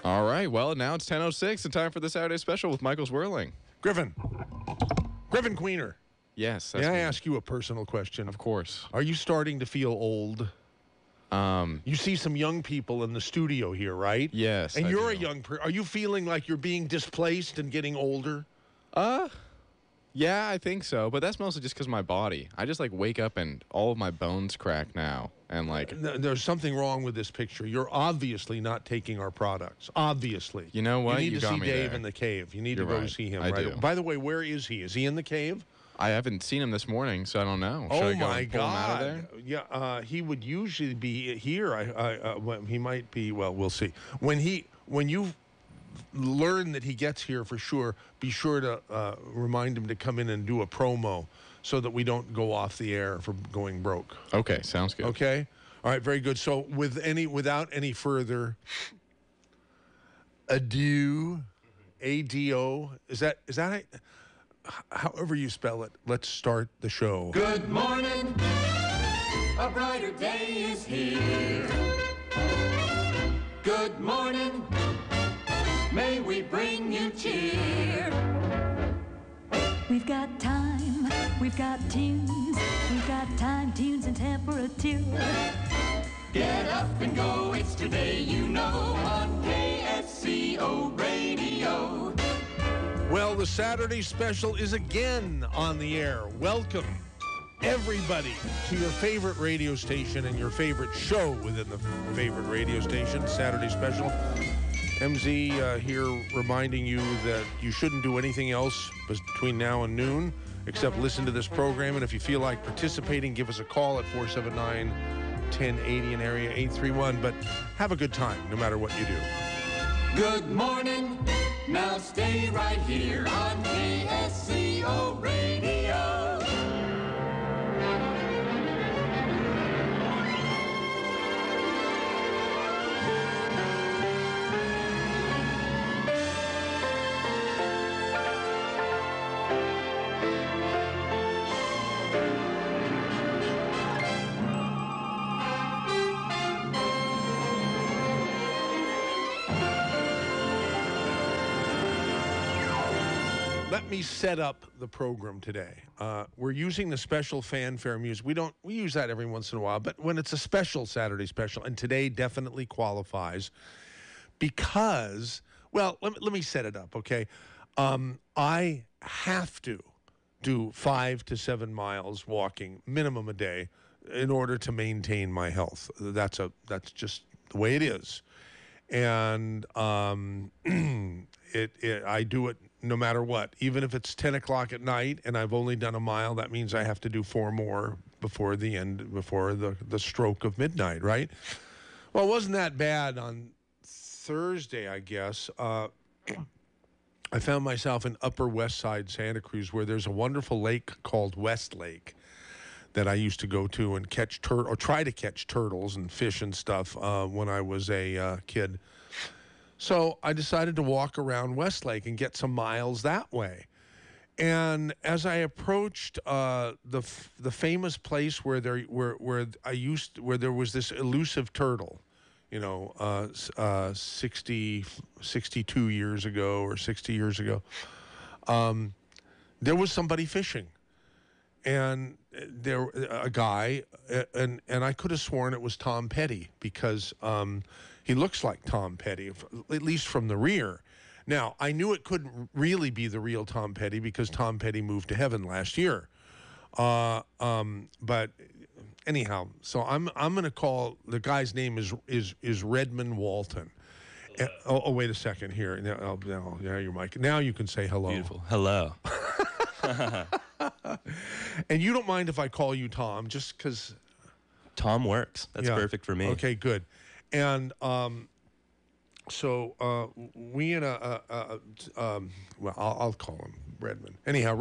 All right. Well, now it's 10:06 and time for the Saturday special with Michael Zwerling. Griffin Queener. Yes. May I ask you a personal question? Of course. Are you starting to feel old? You see some young people in the studio here, right? Yes. And you're a young person. Are you feeling like you're being displaced and getting older? Yeah, I think so. But that's mostly just because of my body. I just wake up and all of my bones crack now. And there's something wrong with this picture. You're obviously not taking our products. Obviously. You know what? You need to see Dave there. in the cave. You need You're to go right. see him. I right? do. By the way, where is he? Is he in the cave? I haven't seen him this morning, so I don't know. Should Oh I go my and pull him out of God! there? Yeah, he would usually be here. He might be. Well, we'll see. When you learn that he gets here for sure, be sure to remind him to come in and do a promo so that we don't go off the air for going broke. Okay, sounds good. Okay, all right, very good. So without any further ado, ADO, is that however you spell it? Let's start the show. Good morning, a brighter day is here. Good morning, may we bring you cheer. We've got time, we've got tunes, we've got time, tunes, and temperature. Get up and go, it's today you know on KSCO Radio. Well, the Saturday special is again on the air. Welcome, everybody, to your favorite radio station and your favorite show within the favorite radio station, Saturday special. MZ here reminding you that you shouldn't do anything else between now and noon except listen to this program. And if you feel like participating, give us a call at 479-1080 in area 831. But have a good time no matter what you do. Good morning, now stay right here on KSCO Radio. Let me set up the program today. We're using the special fanfare music. We use that every once in a while, but when it's a special Saturday special, and today definitely qualifies because, well, let me set it up, okay? I have to do 5 to 7 miles walking minimum a day in order to maintain my health. That's just the way it is, and I do it no matter what. Even if it's 10 o'clock at night and I've only done a mile, that means I have to do 4 more before the stroke of midnight, right? Well, it wasn't that bad on Thursday, I guess. I found myself in Upper West Side Santa Cruz, where there's a wonderful lake called West Lake that I used to go to and try to catch turtles and fish and stuff when I was a kid. So I decided to walk around Westlake and get some miles that way. And as I approached the famous place where there was this elusive turtle, 62 years ago or 60 years ago, there was somebody fishing. And a guy, and I could have sworn it was Tom Petty because he looks like Tom Petty, at least from the rear. Now, I knew it couldn't really be the real Tom Petty because Tom Petty moved to heaven last year. But anyhow, so I'm going to call the guy's name is Redmond Walton. Oh, wait a second here. Now your mic. Now you can say hello. Beautiful. Hello. And you don't mind if I call you Tom, just because Tom works. That's perfect for me. Okay, good. And so we and I'll call him Redmond. Anyhow,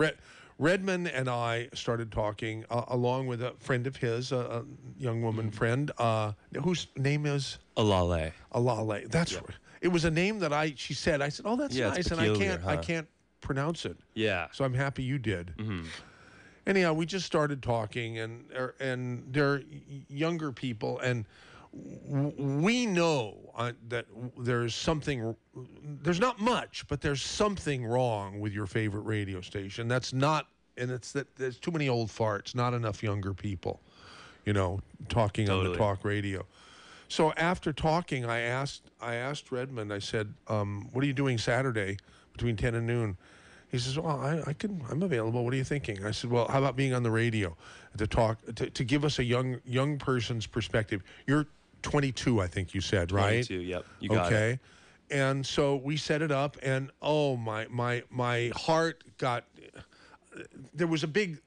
Redmond and I started talking along with a friend of his, a young woman friend, whose name is Alale. Alale. That's right. It was a name that she said. I said, "Oh, that's nice," and peculiar, I can't pronounce it. Yeah. So I'm happy you did. Mm-hmm. Anyhow, we just started talking, and they're younger people, and we know that there's not much, but there's something wrong with your favorite radio station. That's not, and it's that there's too many old farts, not enough younger people, talking on the talk radio. So after talking, I asked Redmond, I said, what are you doing Saturday between 10 and noon? He says, well, I'm available. What are you thinking? I said, well, how about being on the radio to talk, to give us a young person's perspective? You're 22, I think you said, right? 22, yep. You got it. Okay. And so we set it up, and my heart got, there was a big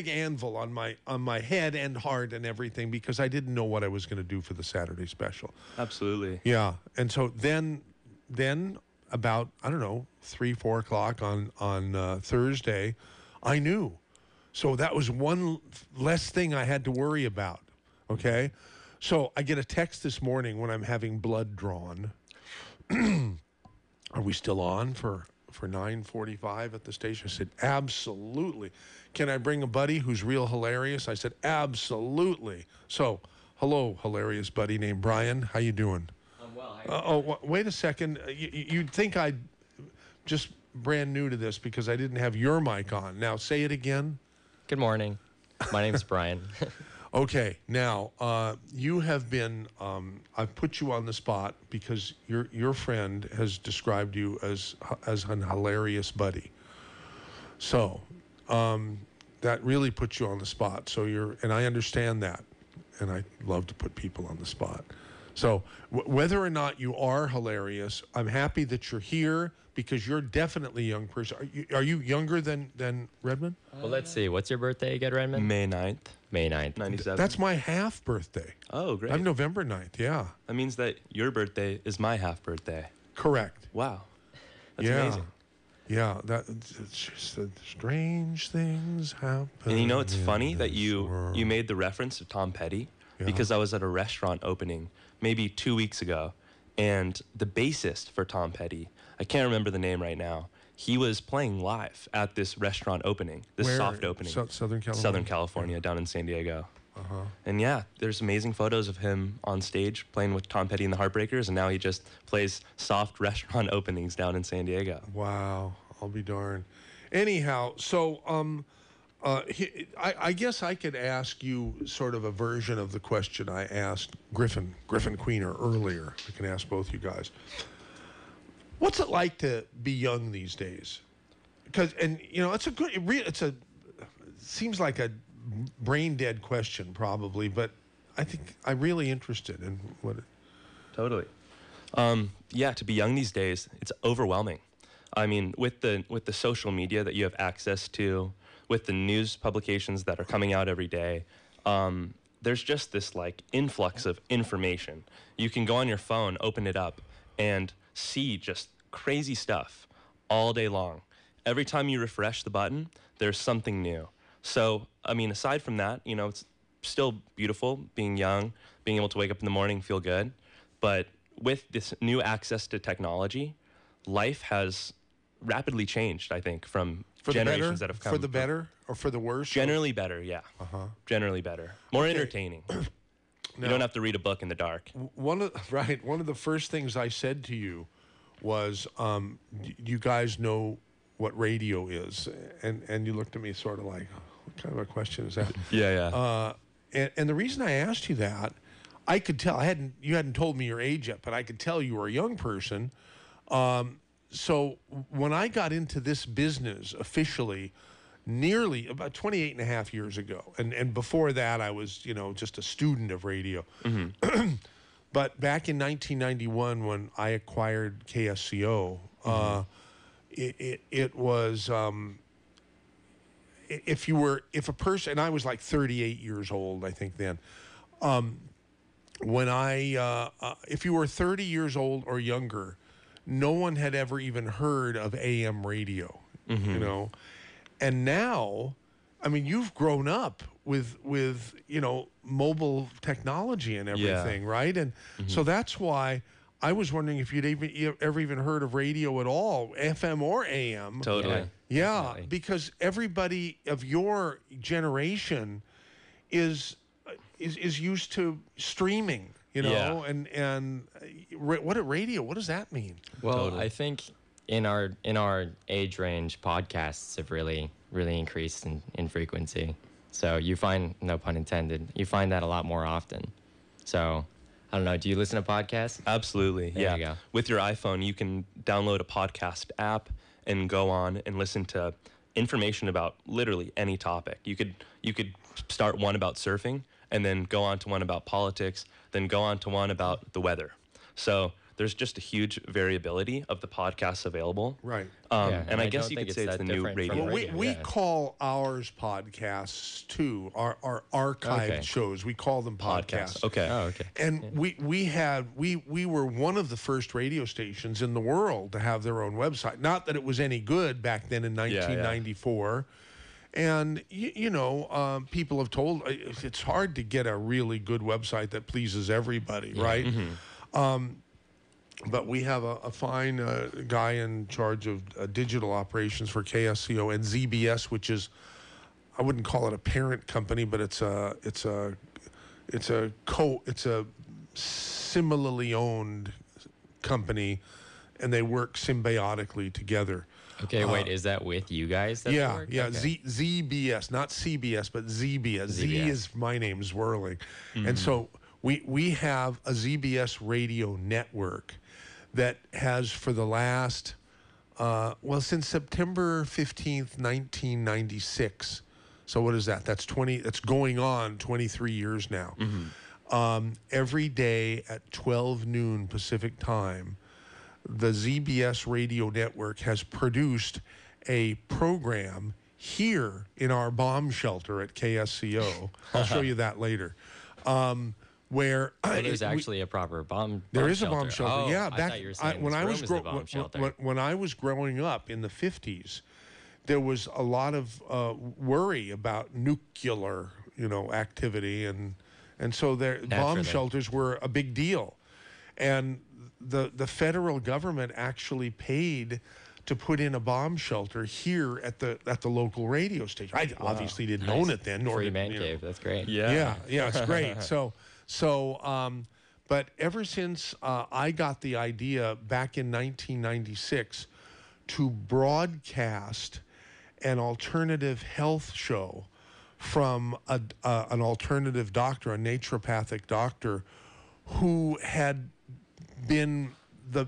anvil on my head and heart and everything, because I didn't know what I was going to do for the Saturday special. Absolutely. Yeah. And so then about, I don't know, 3-4 o'clock on Thursday, I knew. So that was one less thing I had to worry about. Okay. So I get a text this morning when I'm having blood drawn. Are we still on for 9:45 at the station? I said, absolutely. Can I bring a buddy who's real hilarious? I said, absolutely. So, hello, hilarious buddy named Brian. How you doing? I'm well. Wait a second. You'd think I'd just brand new to this because I didn't have your mic on. Now, say it again. Good morning. My name's Brian. Okay, now you have been. I've put you on the spot because your friend has described you as an hilarious buddy. So that really puts you on the spot. So and I understand that, and I love to put people on the spot. So whether or not you are hilarious, I'm happy that you're here because you're definitely a young person. Are you younger than Redmond? Well, let's see. What's your birthday again, Redmond? May 9th. May 9th. 97. That's my half birthday. Oh, great. I'm November 9th, yeah. That means that your birthday is my half birthday. Correct. Wow. That's yeah. amazing. Yeah, it's just that strange things happen. And it's funny that this you world. made the reference to Tom Petty, Yeah. because I was at a restaurant opening maybe 2 weeks ago, and the bassist for Tom Petty, I can't remember the name right now, he was playing live at this restaurant opening, this Where? soft opening. Southern California? Southern California, down in San Diego. Uh-huh. And yeah, there's amazing photos of him on stage playing with Tom Petty and the Heartbreakers, and now he just plays soft restaurant openings down in San Diego. Wow, I'll be darned. Anyhow, so I guess I could ask you sort of a version of the question I asked Griffin Queener earlier. I can ask both you guys. What's it like to be young these days? Because it seems like a brain dead question probably, but I think I'm really interested in what. Totally. Yeah, to be young these days, it's overwhelming. I mean, with the social media that you have access to, with the news publications that are coming out every day, there's just this influx of information. You can go on your phone, open it up, and see just crazy stuff all day long. Every time you refresh the button, there's something new. So, I mean, aside from that, it's still beautiful being young, being able to wake up in the morning, feel good. But with this new access to technology, life has rapidly changed, I think, from generations that have come. For the better or for the worse? Generally better, yeah. Generally better. More entertaining. You don't have to read a book in the dark. One of the first things I said to you was, you guys know what radio is? And you looked at me sort of like, what kind of a question is that? Yeah. And the reason I asked you that, I could tell, you hadn't told me your age yet, but I could tell you were a young person. So when I got into this business officially, nearly about 28 and a half years ago, and before that I was, just a student of radio. Mm-hmm. But back in 1991 when I acquired KSCO, it was, if a person, and I was like 38 years old, I think then, if you were 30 years old or younger, no one had ever even heard of AM radio, and now, I mean, you've grown up with mobile technology and everything, right? And so that's why I was wondering if you'd ever even heard of radio at all, FM or AM. Totally. Yeah, Definitely. because everybody of your generation is used to streaming. you know, Yeah. what at radio? What does that mean? Well, Totally. I think in our age range, podcasts have really increased in frequency. So you find, no pun intended, you find that a lot more often. So I don't know. Do you listen to podcasts? Absolutely. There yeah. you go. With your iPhone, you can download a podcast app and go on and listen to information about literally any topic. You could start one about surfing and then go on to one about politics, then go on to one about the weather. So there's just a huge variability of the podcasts available. Right. Yeah, And I I guess don't you think could say it's it's the that new different from radio. Well, radio, we yeah. call ours podcasts too. Our archived Okay. shows. We call them podcasts. Okay. Oh, okay. And we were one of the first radio stations in the world to have their own website. Not that it was any good back then in 1994. And people have told it's hard to get a really good website that pleases everybody, right? But we have a fine guy in charge of digital operations for KSCO and ZBS, which is, I wouldn't call it a parent company, but it's a similarly owned company, and they work symbiotically together. Okay, wait, is that with you guys? That's Yeah, work? yeah, Okay. ZBS, not CBS, but ZBS. Z ZBS. is my name, Zwerling. And so we have a ZBS radio network that has for the last, since September 15th, 1996. So what is that? That's going on 23 years now. Every day at 12 noon Pacific time, the ZBS radio network has produced a program here in our bomb shelter at KSCO. I'll show you that later. Where So there's actually a proper bomb. there is a bomb shelter. Oh, Yeah, I back thought you were saying when this I room was is the bomb shelter. when I was growing up in the 50s, there was a lot of worry about nuclear, activity, and so bomb Naturally. shelters were a big deal, and the federal government actually paid to put in a bomb shelter here at the local radio station. I obviously didn't own it then, nor Free did, man cave. That's great. Yeah. yeah, it's great. But ever since I got the idea back in 1996 to broadcast an alternative health show from an alternative doctor, a naturopathic doctor, who had been the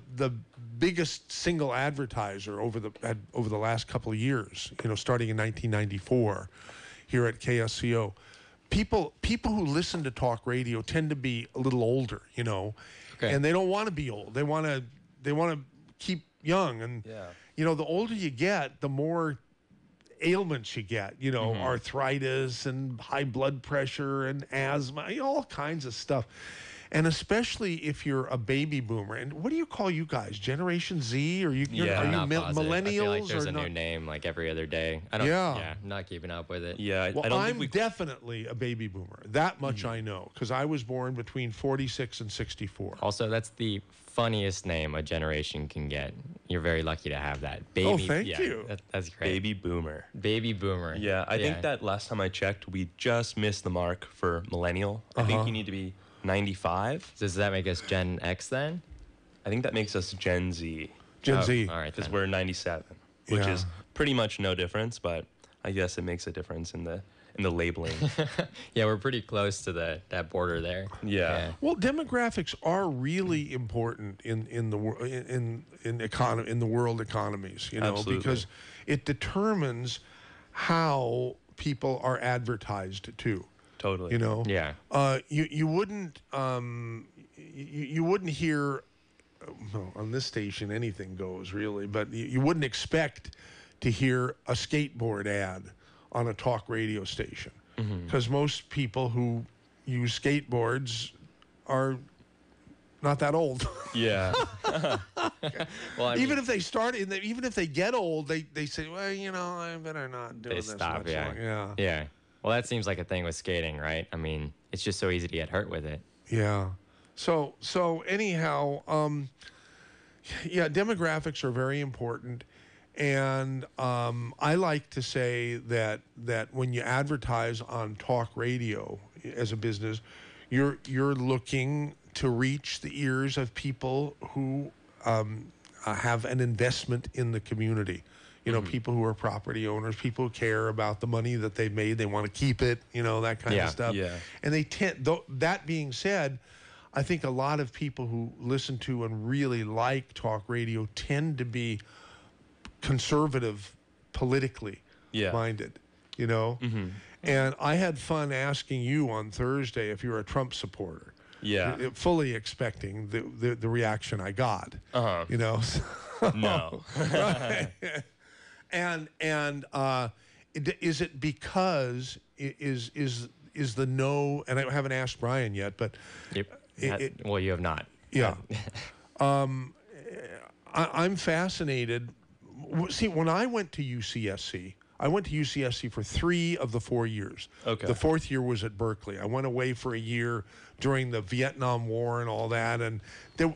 biggest single advertiser over the last couple of years, starting in 1994 here at KSCO. People who listen to talk radio tend to be a little older, Okay. and they don't want to be old. They want to keep young, and the older you get, the more ailments you get, arthritis and high blood pressure and asthma, all kinds of stuff. And especially if you're a baby boomer. And what do you call you guys? Generation Z? Or are you I'm not positive. millennials? I feel like there's or a not? new name like every other day. I don't. Yeah. I'm not keeping up with it. Yeah. Well, I don't I'm think we definitely a baby boomer. That much I know, because I was born between 46 and 64. Also, that's the funniest name a generation can get. You're very lucky to have that. Baby. Oh, thank yeah, you. That's great. baby boomer. Baby boomer. Yeah, I think that last time I checked, we just missed the mark for millennial. I think you need to be 95. Does that make us Gen X then? I think that makes us Gen Z Gen Z. All right. because Then. we're 97, which Yeah. is pretty much no difference, but I guess it makes a difference in the labeling. Yeah, we're pretty close to that border there. Yeah. Well, demographics are really important in the world economies, Absolutely. because it determines how people are advertised to. Totally. Yeah. You wouldn't hear on this station anything goes really, but you wouldn't expect to hear a skateboard ad on a talk radio station, because most people who use skateboards are not that old. Yeah. Well, I mean, Even if they start, even if they get old, they say, well, I better not do they this stop. much Yeah. longer. Yeah. Well, that seems like a thing with skating, right? I mean, it's just so easy to get hurt with it. Yeah. So anyhow, demographics are very important, and I like to say that when you advertise on talk radio as a business, you're looking to reach the ears of people who have an investment in the community. You know, people who are property owners, people who care about the money that they've made, they want to keep it, you know, that kind of stuff. Yeah. And they tend, that being said, I think a lot of people who listen to and really like talk radio tend to be conservative politically minded, you know? And I had fun asking you on Thursday if you're a Trump supporter. Yeah. Fully expecting the reaction I got. You know? No. Right. And is it because is the no, and I haven't asked Brian yet, but well, you have not. Yeah. I'm fascinated. See, when I went to UCSC, I went to UCSC for 3 of the 4 years. Okay. The 4th year was at Berkeley. I went away for a year during the Vietnam War and all that, and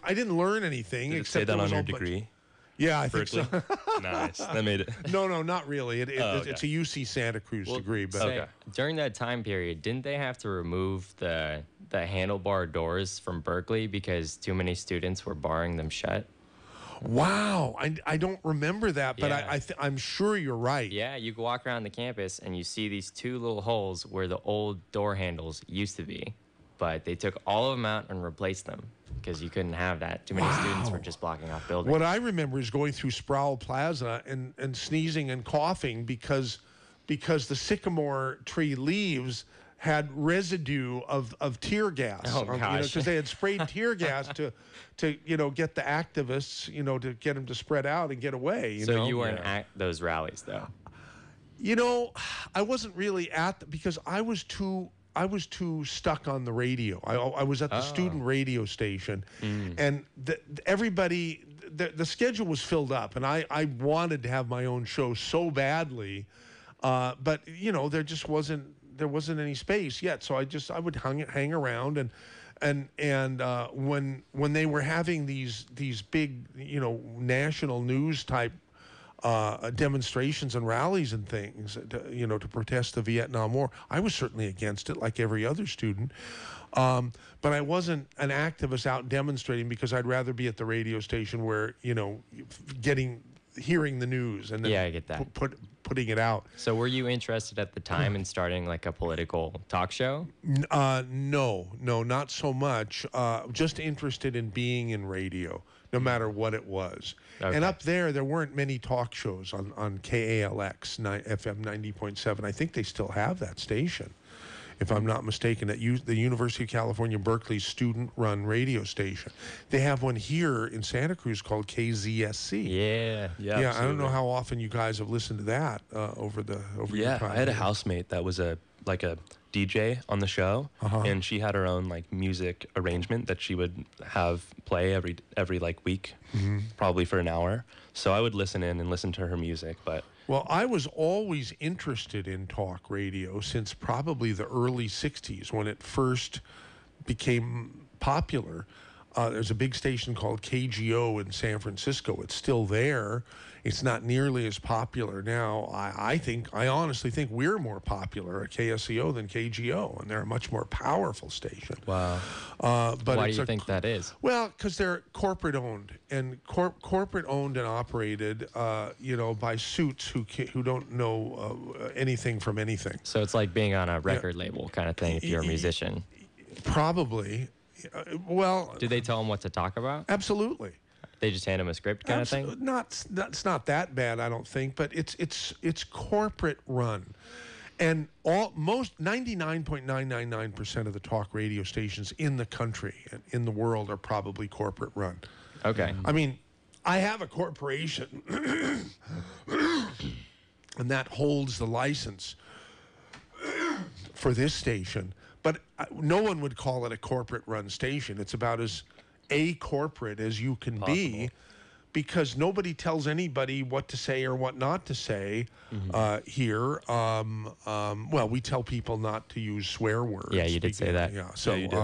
I didn't learn anything. Did it except say that on your bunch- degree? Yeah, I think Berkeley? so. Nice. That made it. No, not really. Okay. It's a UC Santa Cruz degree, but Okay. During that time period, didn't they have to remove the handlebar doors from Berkeley because too many students were barring them shut? wow, I don't remember that, but Yeah. I'm sure you're right. Yeah, you can walk around the campus and you see these 2 little holes where the old door handles used to be, but they took all of them out and replaced them because you couldn't have that. Too many students were just blocking off buildings. What I remember is going through Sproul Plaza and sneezing and coughing because the sycamore tree leaves had residue of tear gas. Oh, gosh. Because they had sprayed tear gas to get the activists, to get them to spread out and get away. You weren't at those rallies, though. I wasn't really because I was too stuck on the radio. I was at the student radio station, and everybody, the schedule was filled up, and I wanted to have my own show so badly, but there just wasn't any space yet. So I would hang around, and when they were having these big national news type demonstrations and rallies and things, to protest the Vietnam War, I was certainly against it, like every other student. But I wasn't an activist out demonstrating because I'd rather be at the radio station where, hearing the news and then Yeah, I get that. putting it out. So were you interested at the time in starting like a political talk show? No, not so much. Just interested in being in radio, no matter what it was. Okay. And up there weren't many talk shows on KALX FM 90.7. I think they still have that station, if I'm not mistaken, at the University of California, Berkeley's student-run radio station. They have one here in Santa Cruz called KZSC. Yeah. Yeah, I don't know how often you guys have listened to that over your time. I had a housemate that was a DJ on the show, and she had her own music arrangement that she would have play every week, probably for an hour. So I would listen in and listen to her music, but. Well, I was always interested in talk radio since probably the early 60s when it first became popular. There's a big station called KGO in San Francisco. It's still there. It's not nearly as popular now. I honestly think we're more popular at KSCO than KGO, and they're a much more powerful station. Wow. But Why do you think that is? Well, because they're corporate owned and corporate owned and operated, by suits who don't know anything from anything. So it's like being on a record label kind of thing if you're a musician. Probably. Well, Do they tell them what to talk about? absolutely. They just hand them a script kind of thing? It's not that bad, I don't think, but it's corporate run. And 99.999% of the talk radio stations in the country and in the world are probably corporate run. Okay. I mean, I have a corporation and that holds the license for this station, but no one would call it a corporate run station. It's about as corporate as you can be, because nobody tells anybody what to say or what not to say here. Well, we tell people not to use swear words. Yeah, you did say that. Yeah, so, you did.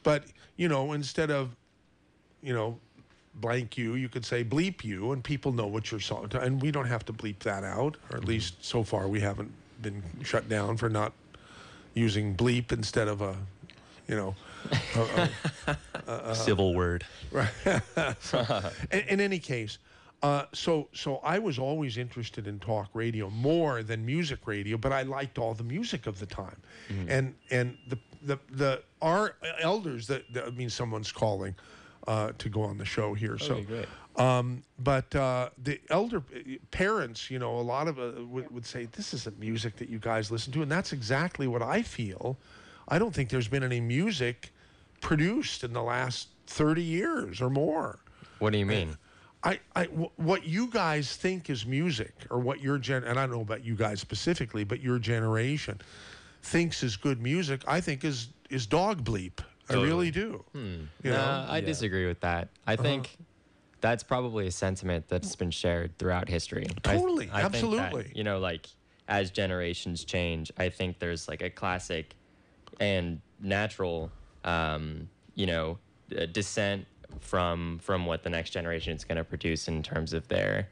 but, instead of, blank you could say bleep you, and people know what you're saying. And we don't have to bleep that out, or at least so far we haven't been shut down for not using bleep instead of Civil word. In any case, so I was always interested in talk radio more than music radio, but I liked all the music of the time, and our elders that I mean, someone's calling to go on the show here. So, great. But the elder parents, you know, a lot of would say, this isn't music that you guys listen to, and that's exactly what I feel. I don't think there's been any music produced in the last 30 years or more. What do you mean? What you guys think is music, or what your and I don't know about you guys specifically, but your generation thinks is good music, I think is dog bleep. I really do. You know? I disagree with that. I think that's probably a sentiment that's been shared throughout history. Totally, I absolutely. Think that, you know, like as generations change, I think there's like a classic and natural, you know, descent from what the next generation is going to produce in terms of their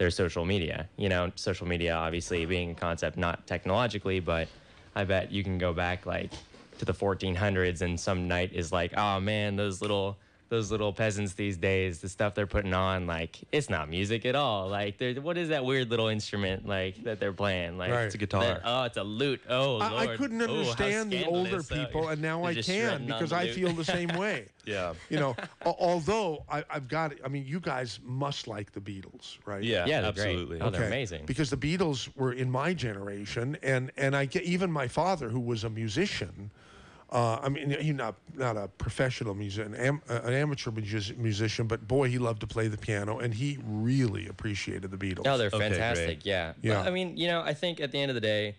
social media. You know, social media obviously being a concept not technologically, but I bet you can go back like to the 1400s and some knight is like, oh man, those little peasants these days, the stuff they're putting on, like, it's not music at all. Like, what is that weird little instrument like that they're playing? Like, It's a guitar. Oh, it's a lute. Oh, Lord. I couldn't understand the older people, and now I can, because I feel the same way. Yeah. You know, although I've got, I mean, you guys must like the Beatles, right? Yeah, they're absolutely. great. Oh, they're amazing. Because the Beatles were in my generation, and I get, even my father, who was a musician, I mean, he's not a professional musician, an amateur musician, but boy, he loved to play the piano, and he really appreciated the Beatles. No, they're Okay, fantastic. great. Yeah. Yeah. But, I mean, you know, I think at the end of the day,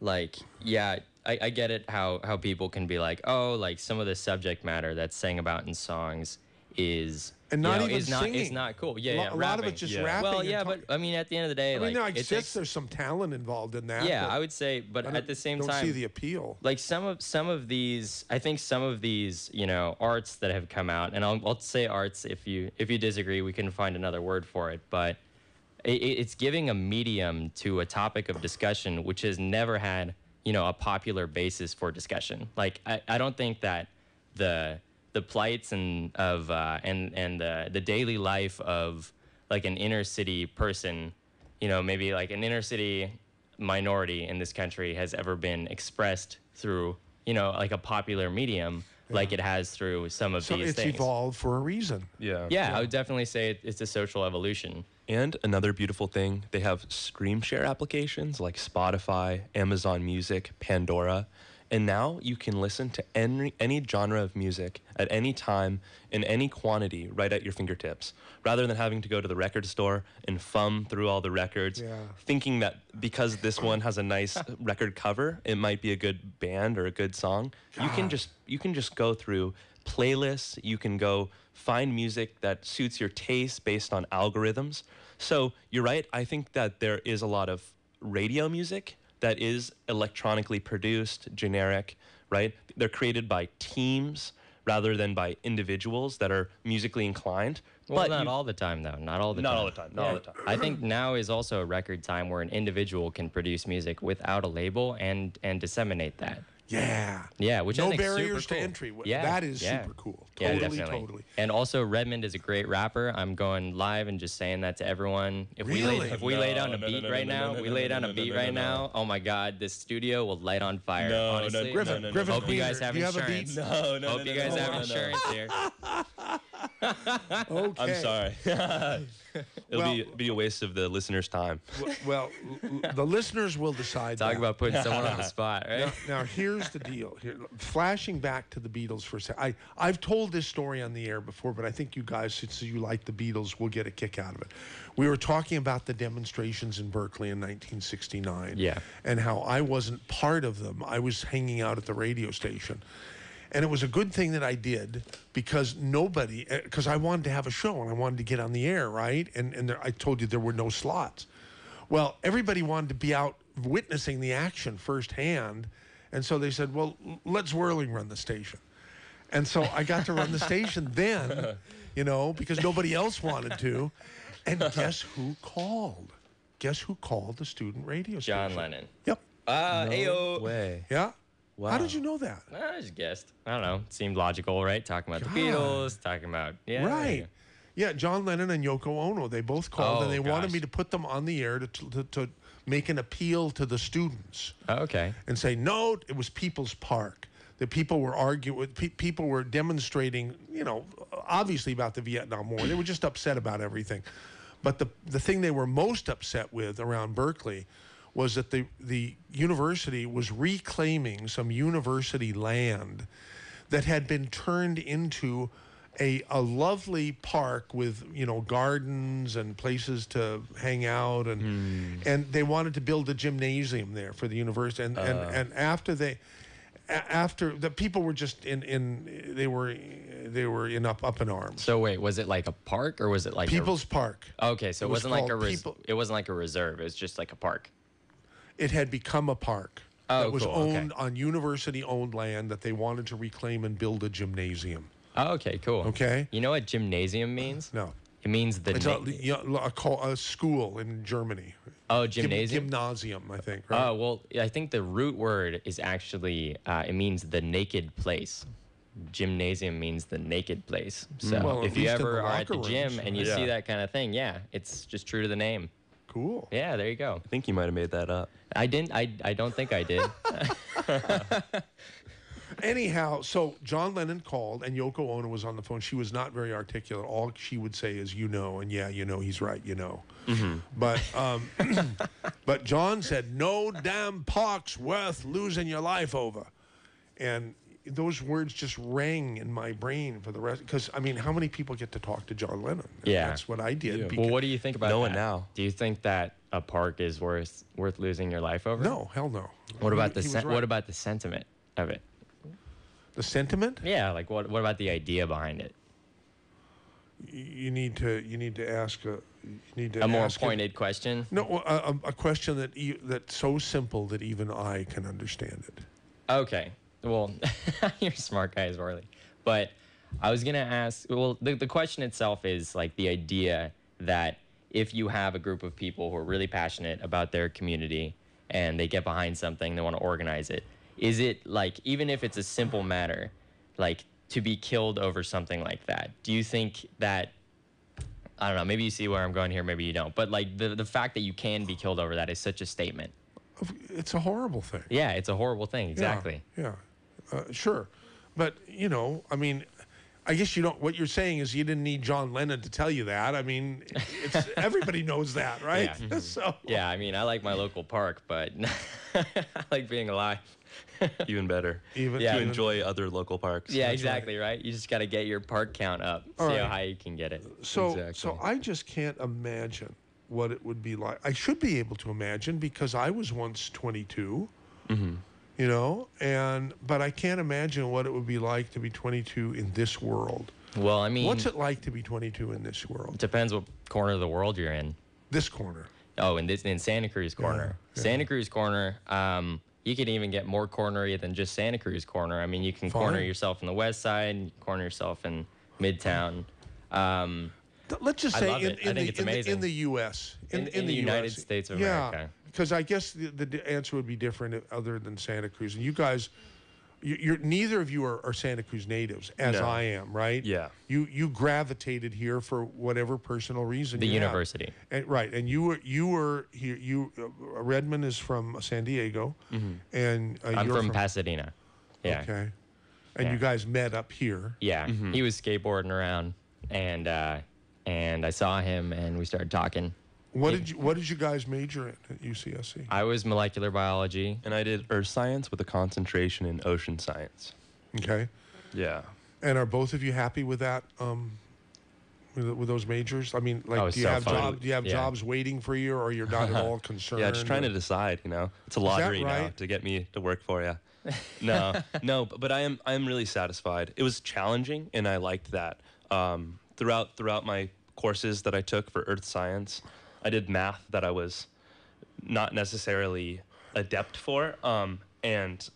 like, yeah, I get it how people can be like, oh, like some of the subject matter that's sang about in songs is And not you know, even is not singing. is not cool. Yeah, yeah. A lot of it's just rapping. Well, and yeah, talking. but I mean, at the end of the day, I mean, like, I guess there's some talent involved in that. yeah, but I would say, but at the same don't time, see the appeal. like some of these, I think some of these, you know, arts that have come out, and I'll say arts. If you disagree, we can find another word for it, but it's giving a medium to a topic of discussion which has never had, you know, a popular basis for discussion. Like I don't think that the plights and the daily life of like an inner city person, you know, maybe like an inner city minority in this country has ever been expressed through, you know, like a popular medium like it has through some of these It's things. evolved for a reason. Yeah, I would definitely say it's a social evolution. And another beautiful thing, they have stream share applications like Spotify, Amazon Music, Pandora. And now you can listen to any genre of music at any time in any quantity right at your fingertips, rather than having to go to the record store and thumb through all the records, thinking that because this one has a nice record cover, it might be a good band or a good song. You can just go through playlists. You can go find music that suits your taste based on algorithms. So you're right. I think that there is a lot of radio music that is electronically produced, generic, right? They're created by teams rather than by individuals that are musically inclined. Well, not all the time, though. Not all the time. Not all the time. Not all the time. I think now is also a record time where an individual can produce music without a label and disseminate that. Yeah, which I no think is barriers super to cool. entry. Yeah, That is yeah. super cool. Yeah, Totally, definitely. totally. And also, Redmond is a great rapper. I'm going live and just saying that to everyone. If we lay down a beat right now, oh my God, this studio will light on fire. Honestly. Griffin, Hope you guys have do you have a insurance. beat? Hope you guys have insurance here. Okay. I'm sorry. It'll be a waste of the listeners' time. Well, the listeners will decide. Talk that. about putting someone on the spot, right? Now, here's the deal. Flashing back to the Beatles for a second. I've told this story on the air before, but I think you guys, since you like the Beatles, will get a kick out of it. We were talking about the demonstrations in Berkeley in 1969. Yeah. And how I wasn't part of them. I was hanging out at the radio station. And it was a good thing that I did because because I wanted to have a show and I wanted to get on the air, right? And I told you there were no slots. Well, everybody wanted to be out witnessing the action firsthand. And so they said, well, let Zwerling run the station. And so I got to run the station then, you know, because nobody else wanted to. And guess who called? Guess who called the student radio station? John Lennon. Yep. Ayo. Way. Yeah. Wow. How did you know that? I just guessed. I don't know. It seemed logical, right? Talking about the God. Beatles, talking about Right. Yeah, John Lennon and Yoko Ono, they both called, and Oh, they wanted gosh. me to put them on the air to make an appeal to the students Oh, okay. and say, no, it was People's Park. The people were arguing, people were demonstrating, obviously about the Vietnam War. They were just upset about everything. But the thing they were most upset with around Berkeley was that the university was reclaiming some university land that had been turned into a lovely park with gardens and places to hang out, and they wanted to build a gymnasium there for the university, and after the people were just they were up in arms. So wait, was it like a park or was it like People's Park. Okay, so It it was wasn't like called it wasn't like a reserve. It was just like a park. It had become a park Oh, that was cool, okay. owned on university-owned land that they wanted to reclaim and build a gymnasium. Oh, okay, cool. Okay. You know what gymnasium means? No. It means the It's a school in Germany. gymnasium. Gymnasium, I think. Right? Oh, well, I think the root word is actually it means the naked place. Gymnasium means the naked place. So Well, at if you least in ever the are at the locker gym rooms. and you Yeah. see that kind of thing, yeah, it's just true to the name. Cool. Yeah, there you go. I think you might have made that up. I didn't. I don't think I did. Anyhow, so John Lennon called and Yoko Ono was on the phone. She was not very articulate. All she would say is, and yeah, he's right, But but John said, no damn park's worth losing your life over. And those words just rang in my brain for the rest. Because, how many people get to talk to John Lennon? And Yeah. that's what I did. Yeah. because- Well, what do you think about No that? one now. Do you think that a park is worth losing your life over? No, hell no. What about He was right. what about the sentiment of it? The sentiment? Yeah, like what about the idea behind it? You need to ask A more pointed question. No, a question that's so simple that even I can understand it. Okay. Well, you're a smart guy, Zwerling. But I was going to ask, well, the question itself is like the idea that if you have a group of people who are really passionate about their community and they get behind something, they want to organize it, is it like, even if it's a simple matter, like to be killed over something like that, do you think that, I don't know, maybe you see where I'm going here, maybe you don't, but like the fact that you can be killed over that is such a statement. It's a horrible thing. Yeah, it's a horrible thing, exactly. Yeah. Sure. But, I guess you don't. What you're saying is you didn't need John Lennon to tell you that. It's everybody knows that, right? Yeah. So Yeah, I like my local park, but I like being alive. Even better. even Yeah. To even- enjoy other local parks. Yeah, exactly, right? You just got to get your park count up, All see right. how high you can get it. So Exactly. I just can't imagine what it would be like. I should be able to imagine because I was once 22. But I can't imagine what it would be like to be 22 in this world. Well, What's it like to be 22 in this world? it depends what corner of the world you're in. This corner. Oh, in Santa Cruz corner. Yeah. Santa Cruz corner, you can even get more cornery than just Santa Cruz corner. You can corner Fine. yourself in the west side, corner yourself in Midtown. Let's just I say love it. I think it's amazing. in the U.S. In the United US. States of Yeah, America. because I guess the answer would be different other than Santa Cruz. And you guys, you're neither of you are Santa Cruz natives, as No. I am, right? Yeah. You gravitated here for whatever personal reason. The you have. university. Right, and you were here. Redmond is from San Diego, and I'm you're from Pasadena. Yeah. Okay, and Yeah. you guys met up here. Yeah, he was skateboarding around, and I saw him, and we started talking. What did you guys major in at UCSC? I was molecular biology. And I did earth science with a concentration in ocean science. Okay, Yeah. and are both of you happy with that? With those majors? Oh, do it's you so have fun. Do you have Yeah. jobs waiting for you, or you're not at all concerned? Yeah, just trying to decide, It's a lottery now right? to get me to work for you. No, but I am really satisfied. It was challenging, and I liked that. Throughout my courses that I took for earth science, I did math that I was not necessarily adept for, and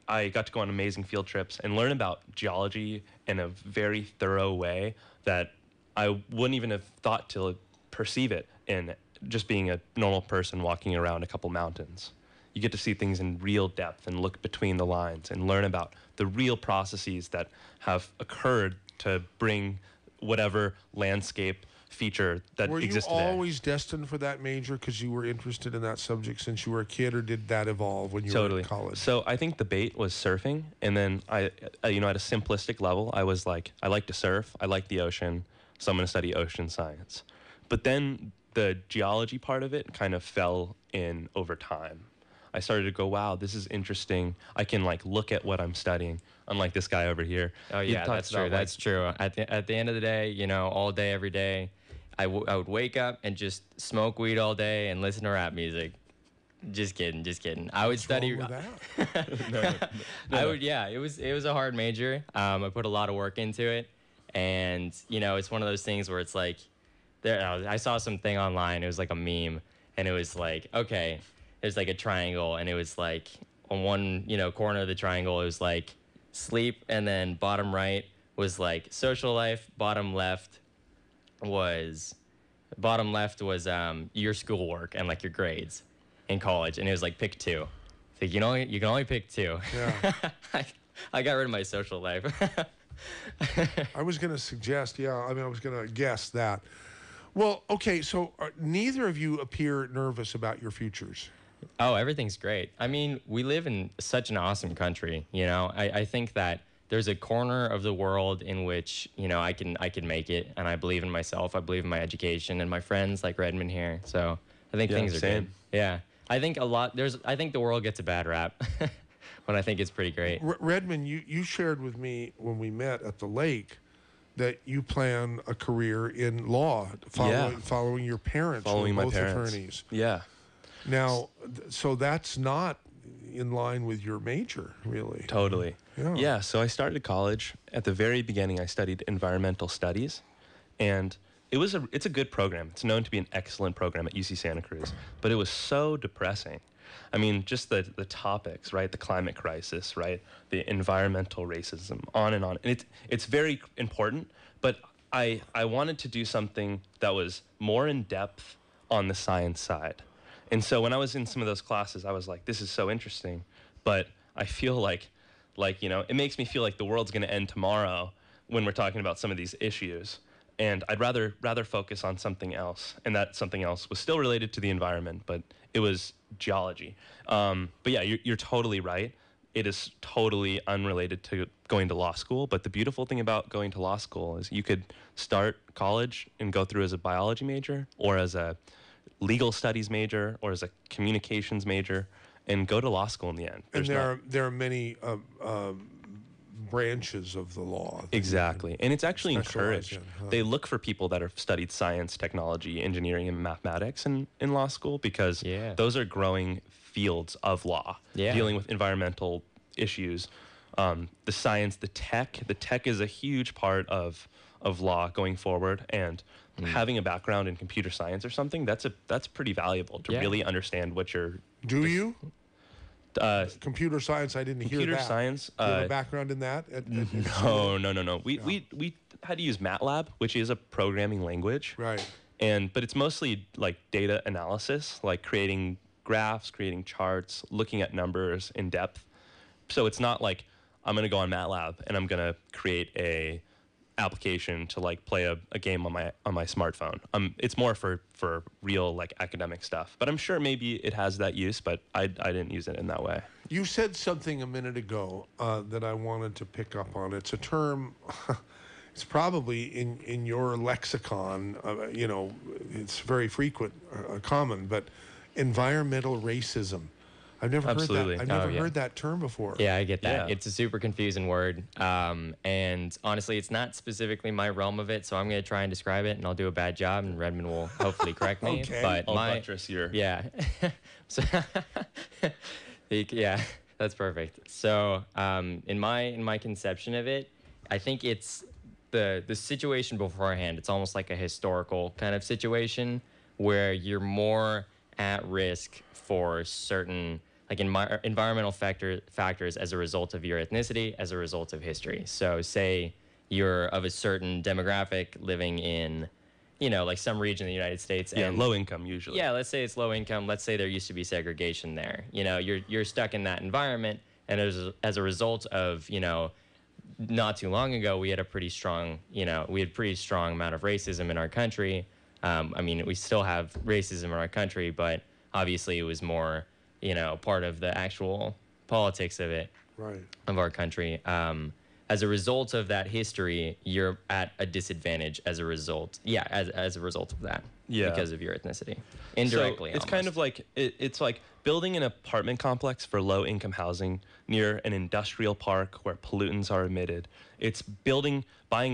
I got to go on amazing field trips and learn about geology in a very thorough way that I wouldn't even have thought to perceive it in just being a normal person walking around a couple mountains. you get to see things in real depth and look between the lines and learn about the real processes that have occurred to bring whatever landscape feature that exists Were you today. always destined for that major because you were interested in that subject since you were a kid, or did that evolve when you were in college? So I think the bait was surfing, and then I at a simplistic level, I was like, I like to surf, I like the ocean, so I'm going to study ocean science. But then the geology part of it kind of fell in over time. I started to go, wow, this is interesting. I can like look at what I'm studying, unlike this guy over here. Oh He yeah, talks that's true. about, That's true. At the end of the day, all day, every day, I would wake up and just smoke weed all day and listen to rap music. Just kidding. I would study. What's wrong with that? I would. Yeah, it was a hard major. I put a lot of work into it, and it's one of those things where it's like, I saw something online. It was like a meme, and it was like, okay, there's like a triangle, and it was like on one corner of the triangle, it was like sleep, and then bottom right was like social life. Bottom left was your schoolwork and like your grades in college, and it was like pick two. So you can only pick two. Yeah. I got rid of my social life. I was going to suggest, I was going to guess that. Well, okay, so neither of you appear nervous about your futures. Oh, everything's great. I mean, we live in such an awesome country. I think that there's a corner of the world in which I can make it, and I believe in myself. I believe in my education and my friends like Redmond here. So I think things are same. good. Yeah, I think I think the world gets a bad rap, but I think it's pretty great. Redmond, you shared with me when we met at the lake that you plan a career in law, following your parents, Following who are my both parents. attorneys. Yeah. Now, so that's not in line with your major, really. Totally. Yeah. So I started college. At the very beginning, I studied environmental studies, and it's a good program. It's known to be an excellent program at UC Santa Cruz, but it was so depressing. I mean, just the topics, right? The climate crisis, right? The environmental racism, on and on. And it's very important, but I wanted to do something that was more in depth on the science side. And so when I was in some of those classes, I was like, this is so interesting, but I feel like it makes me feel like the world's going to end tomorrow when we're talking about some of these issues. And I'd rather focus on something else. And that something else was still related to the environment, but it was geology. But yeah, you're totally right. It is totally unrelated to going to law school. But the beautiful thing about going to law school is you could start college and go through as a biology major, or as a legal studies major, or as a communications major, and go to law school in the end. And there are many branches of the law. Exactly. And it's actually Specialize encouraged. in, huh? They look for people that have studied science, technology, engineering, and mathematics in law school, because those are growing fields of law, dealing with environmental issues. The science, the tech is a huge part of law going forward, and having a background in computer science or something, that's pretty valuable to really understand what you're... Do you? Computer science, I didn't hear that. Computer science... Do you have a background in that? No. We had to use MATLAB, which is a programming language. Right. But it's mostly like data analysis, like creating graphs, creating charts, looking at numbers in depth. So it's not like I'm going to go on MATLAB and I'm going to create a application to like play a game on my smartphone. It's more for real like academic stuff. But I'm sure maybe it has that use, but I didn't use it in that way. You said something a minute ago that I wanted to pick up on. It's a term. It's probably in your lexicon. It's very frequent, common. But environmental racism. I've never heard that. I've never heard that term before. Yeah, I get that. Yeah. It's a super confusing word. And honestly, it's not specifically my realm of it, so I'm going to try and describe it, and I'll do a bad job, and Redmond will hopefully correct me. Okay. But I'll buttress your... Yeah. So, yeah, that's perfect. So in my conception of it, I think it's the situation beforehand. It's almost like a historical kind of situation where you're more at risk for certain like environmental factors as a result of your ethnicity, as a result of history. So say you're of a certain demographic living in, like some region in the United States. Yeah, And low income usually. yeah, let's say it's low income. Let's say there used to be segregation there. You're stuck in that environment, and as a result of, not too long ago, we had a pretty strong, pretty strong amount of racism in our country. We still have racism in our country, but obviously it was more, part of the actual politics of it, Right. of our country. As a result of that history, you're at a disadvantage as a result. Yeah, as a result of that. Yeah. Because of your ethnicity. Indirectly. So it's kind of like it's like building an apartment complex for low income housing near an industrial park where pollutants are emitted. It's buying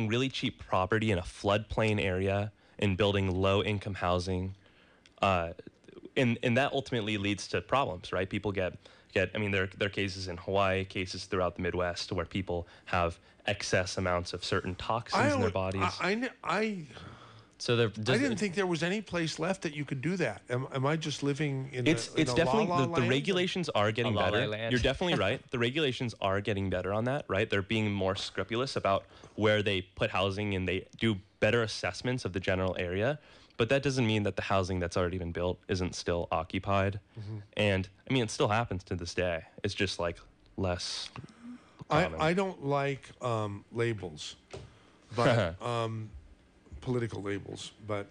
really cheap property in a floodplain area and building low income housing. And that ultimately leads to problems, right? People there are cases in Hawaii, cases throughout the Midwest where people have excess amounts of certain toxins in their bodies. I didn't think there was any place left that you could do that. Am I just living in It's a definitely la-la the land? regulations are getting La la better. land. You're definitely right. The regulations are getting better on that, right? They're being more scrupulous about where they put housing, and they do better assessments of the general area. But that doesn't mean that the housing that's already been built isn't still occupied. Mm-hmm. And it still happens to this day. It's just like less common. I don't like labels, but political labels. But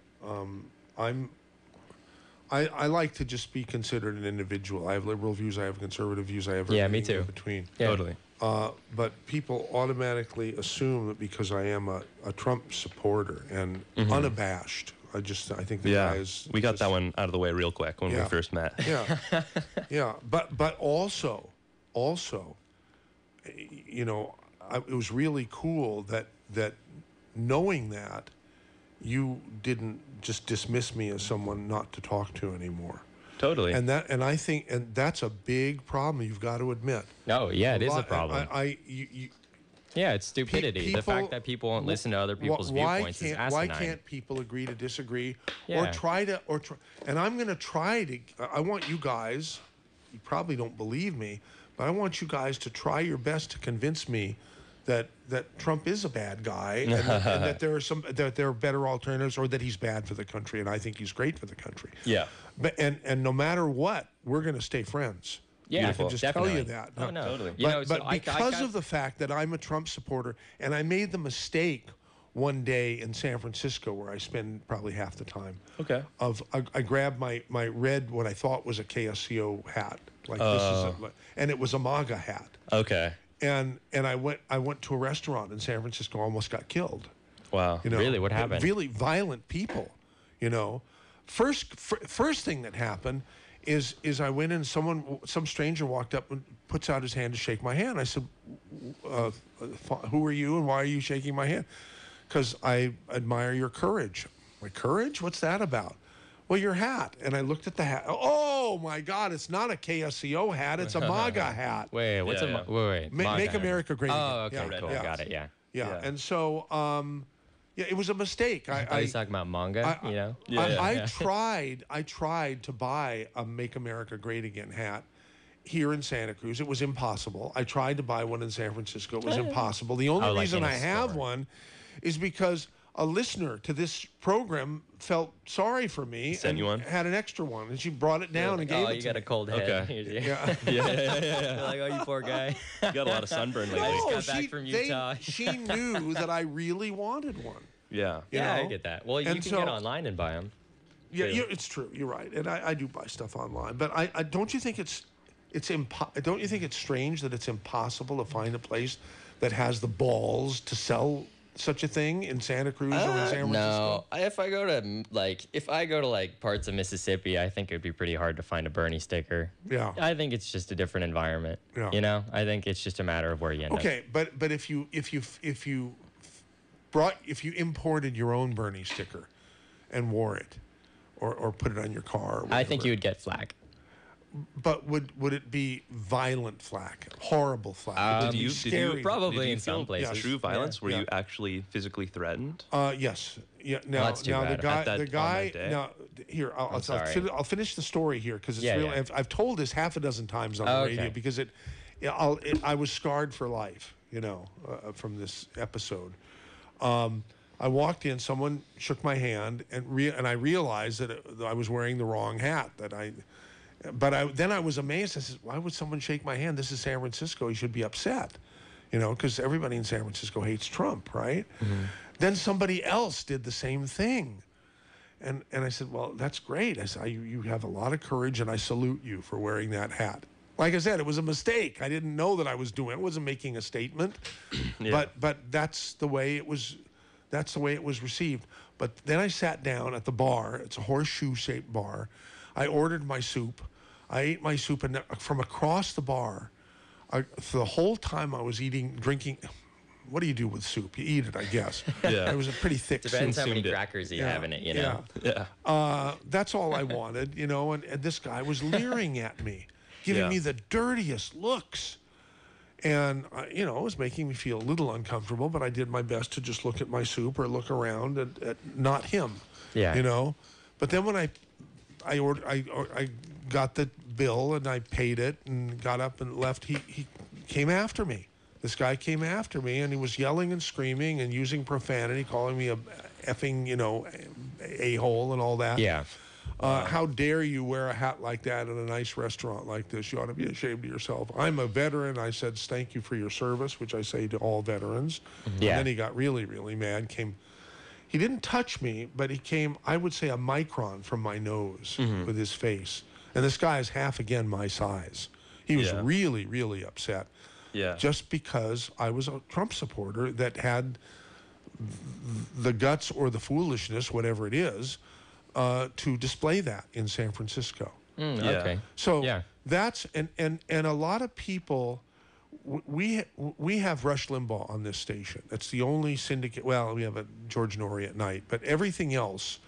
I like to just be considered an individual. I have liberal views. I have conservative views. I have Yeah, me everything in too. between. Yeah. Totally. But people automatically assume that because I am a Trump supporter and unabashed, I think the guy is. We got just- that one out of the way real quick when we Yeah. first met. Yeah, yeah. But also, it was really cool that knowing that you didn't just dismiss me as someone not to talk to anymore. Totally. And I think that's a big problem. You've got to admit. Oh, yeah, it is a problem. You, it's stupidity. The fact that people won't listen to other people's viewpoints is asinine. Why can't people agree to disagree, Yeah. or try? And I'm going to try to. I want you guys. You probably don't believe me, but I want you guys to try your best to convince me that Trump is a bad guy, and that there are better alternatives, or that he's bad for the country, and I think he's great for the country. Yeah. But and no matter what, we're going to stay friends. Yeah, I can just definitely. tell you that. Oh, no. Totally. But because of the fact that I'm a Trump supporter, and I made the mistake one day in San Francisco where I spend probably half the time. Okay. I grabbed my red, what I thought was a KSCO hat, and it was a MAGA hat. Okay. And I went to a restaurant in San Francisco, almost got killed. Wow. Really? What happened? Really violent people. First thing that happened is I went in, some stranger walked up and puts out his hand to shake my hand. I said, who are you and why are you shaking my hand? Because I admire your courage. My courage? What's that about? Well, your hat. And I looked at the hat. Oh my God, it's not a KSCO hat, it's a MAGA hat. Wait, what's Yeah, wait. Make America Great Again. Oh, okay, Yeah, cool. yeah. Got it, yeah. Yeah. And so it was a mistake. He's talking about manga, I tried to buy a Make America Great Again hat here in Santa Cruz. It was impossible. I tried to buy one in San Francisco. It was impossible. The only like reason in a I have store. one is because a listener to this program felt sorry for me Sent and you one? had an extra one, and she brought it down and gave Oh, it you to got me. a cold head. Okay. Yeah. Yeah. Like, oh, you poor guy. You got a lot of sunburn lately. just got back from Utah. She knew that I really wanted one. Yeah. You Yeah, I know? get that. Well, you And can so- get online and buy them. Yeah, it's true. You're right, and I do buy stuff online. But I don't you think don't you think it's strange that it's impossible to find a place that has the balls to sell such a thing in Santa Cruz or in San Francisco? No, if I go to parts of Mississippi, I think it'd be pretty hard to find a Bernie sticker. Yeah. I think it's just a different environment. Yeah. I think it's just a matter of where you end up. Okay, but if you imported your own Bernie sticker and wore it, or put it on your car, or I think whatever, you would get flack. But would it be violent flack, horrible flack? Would it be scary? Probably Did you in some feel places. True violence? Were Yeah. you actually physically threatened? Yes. Yeah. Now, that's too now the bad. guy, At that- the on guy. that day? Now, here, I'll sorry. I'll finish the story here because it's Yeah, real. yeah. I've told this half a dozen times on the Okay. radio because I was scarred for life, from this episode. I walked in, someone shook my hand, and I realized that I was wearing the wrong hat. Then I was amazed. I said, why would someone shake my hand? This is San Francisco. You should be upset, because everybody in San Francisco hates Trump, right? Mm-hmm. Then somebody else did the same thing. And I said, well, that's great. I said, you have a lot of courage, and I salute you for wearing that hat. Like I said, it was a mistake. I didn't know that I was doing it. I wasn't making a statement. Yeah. But that's the way it was. That's the way it was received. But then I sat down at the bar. It's a horseshoe-shaped bar. I ordered my soup. I ate my soup, and from across the bar, for the whole time I was drinking. What do you do with soup? You eat it, I guess. Yeah. It was a pretty thick soup. Depends how many crackers you have in it, Yeah. That's all I wanted, and this guy was leering at me, giving me the dirtiest looks. And, it was making me feel a little uncomfortable, but I did my best to just look at my soup or look around at not him. Yeah. But then when I got the bill and I paid it and got up and left, he came after me. This guy came after me, and he was yelling and screaming and using profanity, calling me a effing, a-hole and all that. Yeah. How dare you wear a hat like that at a nice restaurant like this? You ought to be ashamed of yourself. I'm a veteran. I said, thank you for your service, which I say to all veterans. Mm-hmm. Yeah. And then he got really, really mad. He didn't touch me, but he came, I would say, a micron from my nose with his face. And this guy is half again my size. He was really, really upset. Yeah. Just because I was a Trump supporter that had the guts or the foolishness, whatever it is, to display that in San Francisco. Okay. So that's and a lot of people. We have Rush Limbaugh on this station. That's the only syndicate. Well, we have a George Norrie at night, but everything else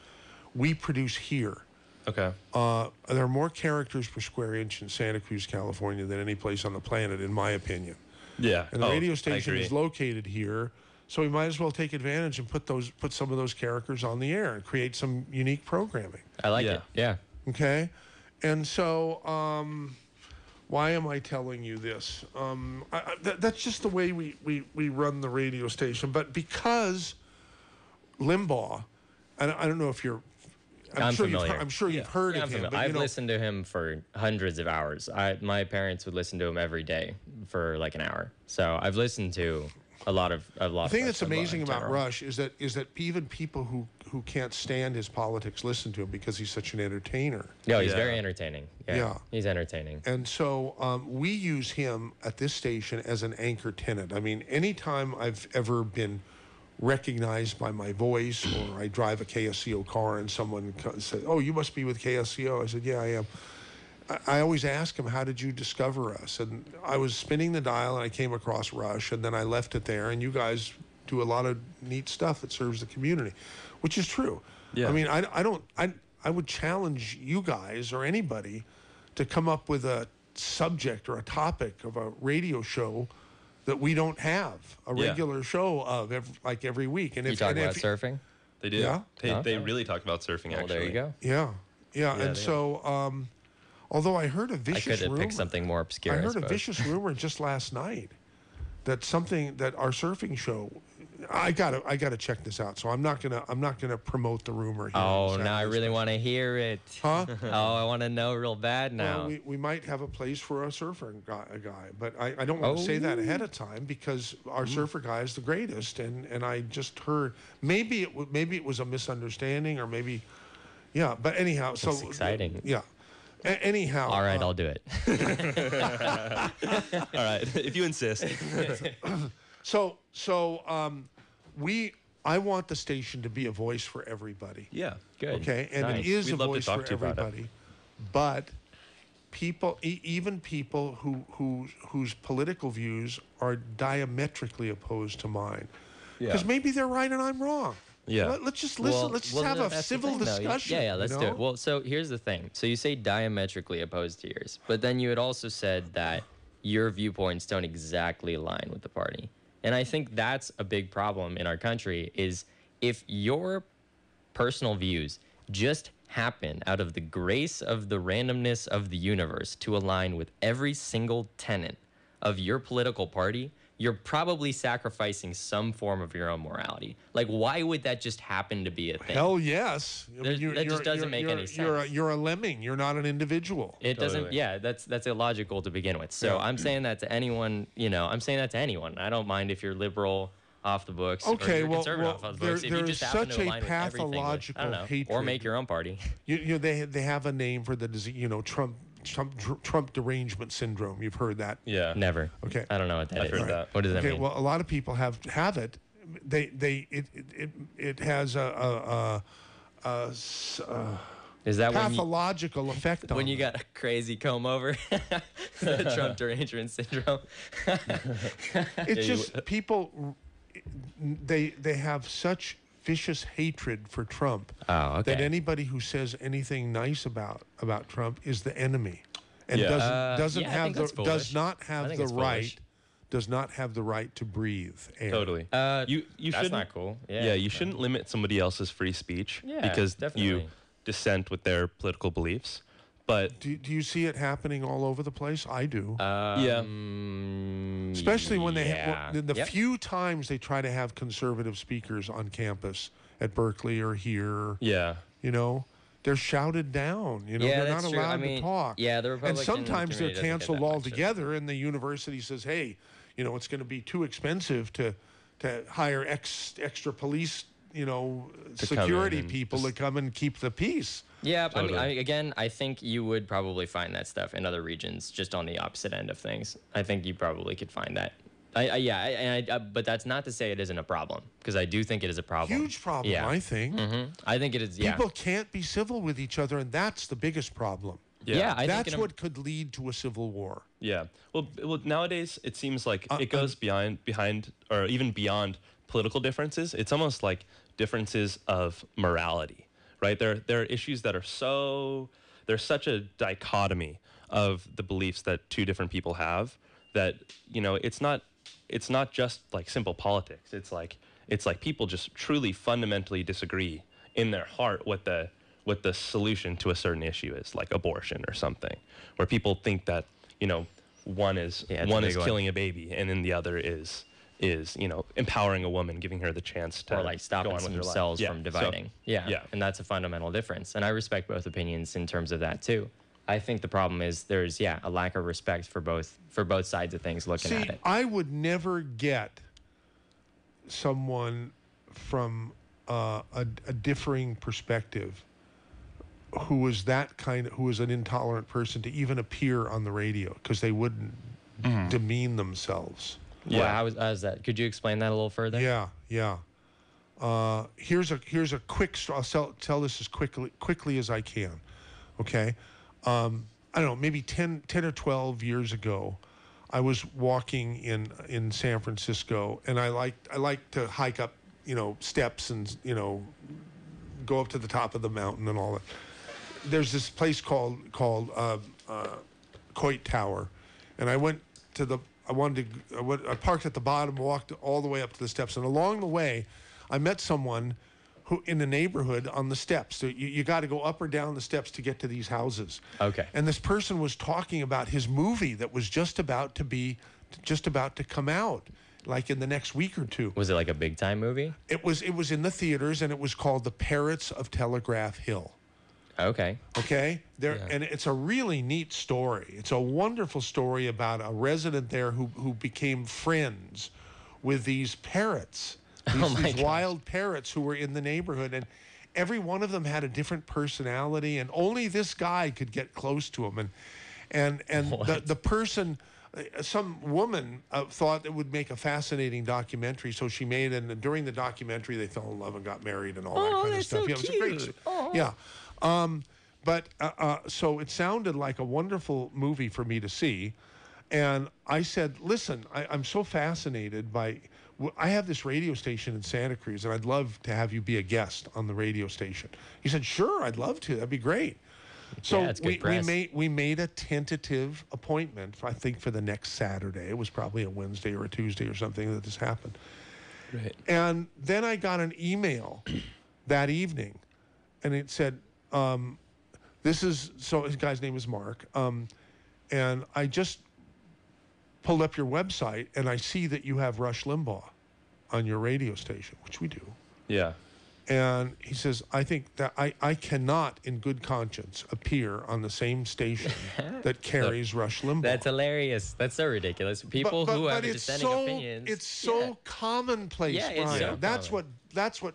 we produce here. Okay. There are more characters per square inch in Santa Cruz, California than any place on the planet, in my opinion. Yeah. And the radio station is located here, so we might as well take advantage and put some of those characters on the air and create some unique programming. I like it. Yeah. Okay. And so, why am I telling you this? That's just the way we run the radio station. But because Limbaugh, I don't know if you're. I'm sure you've heard of him. But I've listened to him for hundreds of hours. My parents would listen to him every day for like an hour. So I've listened to a lot of. The thing that's amazing about Rush is that even people who can't stand his politics listen to him because he's such an entertainer. No, he's very entertaining. Yeah, he's entertaining. And so we use him at this station as an anchor tenant. I mean, anytime I've ever been recognized by my voice, or I drive a KSCO car and someone said, "Oh, you must be with KSCO." I said, "Yeah, I am." I always ask him, "How did you discover us?" And I was spinning the dial and I came across Rush, and then I left it there. And you guys do a lot of neat stuff that serves the community, which is true. Yeah. I mean, I would challenge you guys or anybody to come up with a subject or a topic of a radio show that we don't have a regular show of every week. And you talk about surfing? They do. Yeah. They really talk about surfing, actually. There you go. Yeah. And so, although I heard a vicious rumor. I could have picked something more obscure. I heard a vicious rumor just last night that our surfing show. I gotta check this out. So I'm not gonna promote the rumor here. Oh, now I really want to hear it. Huh? Oh, I want to know real bad now. Well, we might have a place for a surfer guy, but I don't want to say that ahead of time because our surfer guy is the greatest, and I just heard maybe it was a misunderstanding or maybe, But anyhow, so it's exciting. Yeah. Anyhow. All right, I'll do it. All right, if you insist. I want the station to be a voice for everybody. Yeah, good. Okay, and nice. it is a voice for everybody. But people, even people whose political views are diametrically opposed to mine, because maybe they're right and I'm wrong. Yeah. Let's just listen. Let's have a civil discussion. Yeah, let's do it. Well, so here's the thing. So you say diametrically opposed to yours, but then you had also said that your viewpoints don't exactly align with the party. And I think that's a big problem in our country is if your personal views just happen out of the grace of the randomness of the universe to align with every single tenet of your political party, you're probably sacrificing some form of your own morality. Like, why would that just happen to be a thing? Hell yes. That just doesn't make any sense. You're a lemming. You're not an individual. It doesn't. Totally. Yeah, that's illogical to begin with. So Yeah. I'm saying that to anyone. I'm saying that to anyone. I don't mind if you're liberal off the books or Okay, you're well, conservative off the books. If you there's just happen such to a align with everything, I pathological don't know, or hatred. make your own party. They have a name for the disease. Trump derangement syndrome. You've heard that. Yeah. Never. Okay. I don't know what that I've is. heard that. What does that Okay. mean? Well, a lot of people have it. It has a Is that when you, pathological effect on when you them. got a crazy comb over? The Trump derangement syndrome. It's just people. They have such vicious hatred for Trump Oh, okay. that anybody who says anything nice about Trump is the enemy, and Yeah. doesn't Yeah, I have think that's does foolish. not I have think the it's right foolish. does not have the right to breathe air. Totally. You That's shouldn't. not cool. Yeah. Yeah, you shouldn't limit somebody else's free speech Yeah, because you definitely. dissent with their political beliefs. But Do you see it happening all over the place? I do. yeah, Especially when they yeah. the Yep. few times they try to have conservative speakers on campus at Berkeley or here, yeah, they're shouted down. Yeah, they're that's not true. allowed I mean, to talk. yeah, the and Republican sometimes they're community doesn't get canceled that much. altogether, and the university says, "Hey, it's going to be too expensive to hire extra police, security in and people just- to come and keep the peace." Yeah, Totally. I think you would probably find that stuff in other regions, just on the opposite end of things. I think you probably could find that. But that's not to say it isn't a problem, because I do think it is a problem. Huge problem, Yeah. I think. I think it is. Yeah. People can't be civil with each other, and that's the biggest problem. Yeah, I That's think what could lead to a civil war. yeah. Well, nowadays it seems like it goes behind or even beyond political differences. It's almost like differences of morality, right? There are issues that are there's such a dichotomy of the beliefs that two different people have that it's not just like simple politics. It's like people just truly fundamentally disagree in their heart what the solution to a certain issue is, like abortion or something, where people think that one is Yeah, it's a one big is one. killing a baby and then the other is empowering a woman, giving her the chance to or like go stopping on with her life. themselves Yeah, from so- dividing. yeah. And that's a fundamental difference. And I respect both opinions in terms of that too. I think the problem is there's a lack of respect for both sides of things looking at See, it. I would never get someone from a differing perspective who is an intolerant person to even appear on the radio, because they wouldn't demean themselves. Yeah. How's that? Could you explain that a little further? Yeah. Here's a quick. I'll tell this as quickly as I can. Okay. I don't know. Maybe 10 or 12 years ago, I was walking in San Francisco, and I like to hike up, steps and go up to the top of the mountain and all that. There's this place called Coit Tower, and I parked at the bottom, walked all the way up to the steps, and along the way, I met someone who in the neighborhood on the steps. So you got to go up or down the steps to get to these houses. Okay. And this person was talking about his movie that was just about to come out, like in the next week or two. Was it like a big time movie? It was in the theaters, and it was called The Parrots of Telegraph Hill. Okay. Okay, and it's a really neat story. It's a wonderful story about a resident there who became friends with these parrots, these wild parrots who were in the neighborhood, and every one of them had a different personality, and only this guy could get close to him, and the person. Some woman thought it would make a fascinating documentary, so she made it. And during the documentary, they fell in love and got married and all that kind of stuff. So Yeah, it was a great. cute. Yeah. So it sounded like a wonderful movie for me to see. And I said, listen, I'm so fascinated by, I have this radio station in Santa Cruz, and I'd love to have you be a guest on the radio station. He said, sure, I'd love to. That'd be great. So it's good press. we made a tentative appointment, I think, for the next Saturday. It was probably a Wednesday or a Tuesday or something that this happened. Right. And then I got an email that evening, and it said, his guy's name is Mark, and I just pulled up your website, and I see that you have Rush Limbaugh on your radio station, which we do. Yeah. And he says, I think that I cannot, in good conscience, appear on the same station that carries Rush Limbaugh. That's hilarious. That's so ridiculous. People who have dissenting opinions. It's so commonplace, Yeah, it's Brian. so That's what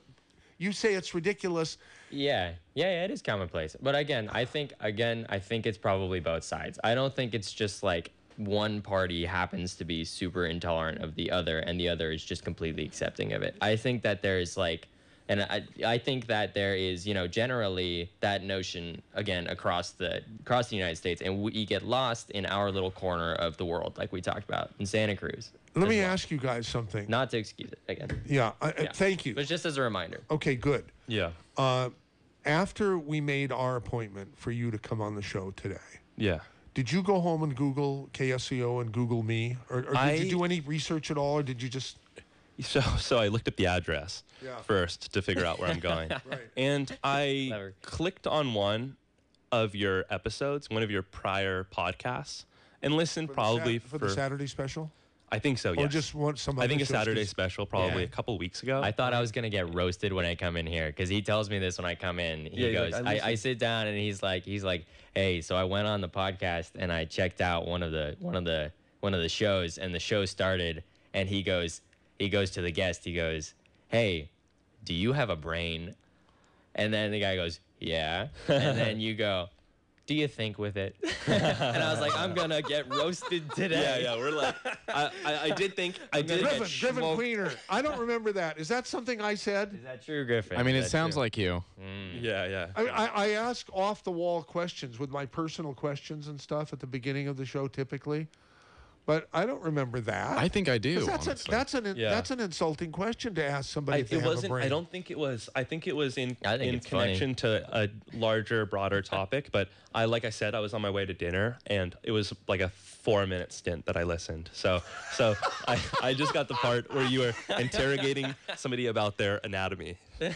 you say. It's ridiculous. Yeah, it is commonplace. But again, I think it's probably both sides. I don't think it's just like one party happens to be super intolerant of the other, and the other is just completely accepting of it. I think that there's like. And I think that there is, generally that notion, again, across the United States, and we get lost in our little corner of the world, like we talked about in Santa Cruz. Let me ask you guys something. Not to excuse it, again. Yeah, thank you. But just as a reminder. Okay, good. Yeah. After we made our appointment for you to come on the show today, Yeah. did you go home and Google KSCO and Google me? Or did you do any research at all, or did you just... So I looked up the address first to figure out where I'm going. Right. And I clicked on one of your episodes, one of your prior podcasts, and listened probably for the Saturday special? I think so, yes. Or just want some I think other a shows Saturday just- special probably Yeah. a couple weeks ago. I thought I was gonna get roasted when I come in here because he tells me this when I come in. He Yeah, goes, he's like, I sit down and he's like, hey, so I went on the podcast and I checked out one of the shows, and the show started, and he goes to the guest, he goes, hey, do you have a brain? And then the guy goes, yeah. And then you go, do you think with it? And I was like, I'm gonna get roasted today. Yeah, we're like, I did think, Griffin Queener. I don't remember that. Is that something I said? Is that true, Griffin? I mean, Is it that sounds true? like you. Yeah. I ask off-the-wall questions with my personal questions and stuff at the beginning of the show typically, but I don't remember that. I think I do. 'Cause that's an insulting question to ask somebody if they have a brain. I don't think it was. I think it was in I think it's funny. connection to a larger, broader topic. But like I said, I was on my way to dinner, and it was like a 4-minute stint that I listened. So I just got the part where you were interrogating somebody about their anatomy. Did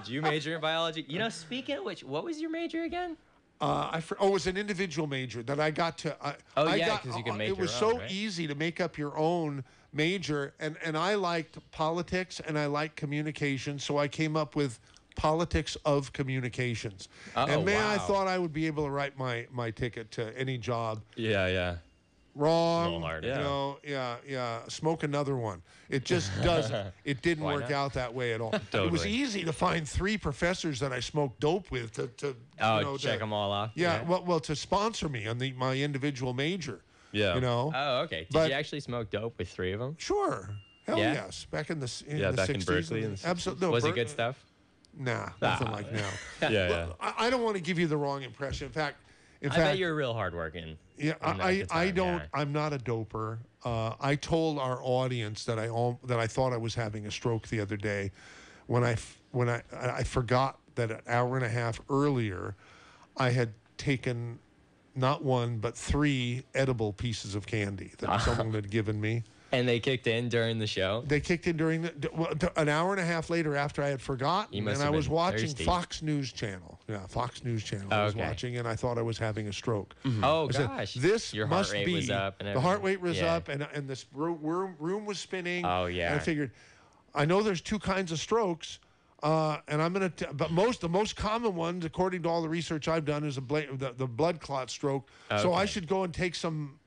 you major in biology? Speaking of which, what was your major again? It was an individual major that I got to. Because you can make it was your own, so right? easy to make up your own major, and I liked politics and I liked communication, so I came up with politics of communications. And I thought I would be able to write my ticket to any job. Yeah. Wrong. A little harder. Yeah. Smoke another one. It just doesn't. It didn't work out that way at all. It was easy to find 3 professors that I smoked dope with to check them all off. Yeah, well, to sponsor me on my individual major. Yeah. Oh, okay. Did you actually smoke dope with 3 of them? Sure. Hell Yeah? yes. Back in the back 60s. in Berkeley in the 60s. Absolutely. No, Was it good stuff? Nah, nothing like now. Yeah. I don't want to give you the wrong impression. In fact, I bet you're real hardworking. Yeah, I don't. Yeah. I'm not a doper. I told our audience that I thought I was having a stroke the other day, when I forgot that an hour and a half earlier, I had taken not 1 but 3 edible pieces of candy that someone had given me. And they kicked in during the show? They kicked in during an hour and a half later after I had forgotten, and I was watching thirsty. Fox News Channel. Yeah, Fox News Channel. I was watching, and I thought I was having a stroke. Oh, I said, gosh. this Your must heart rate be. was up. And the heart rate was yeah. up, and this room was spinning. Oh, yeah. And I figured, I know there's 2 kinds of strokes, and I'm gonna. But the most common ones, according to all the research I've done, is the blood clot stroke. Okay. So I should go and take some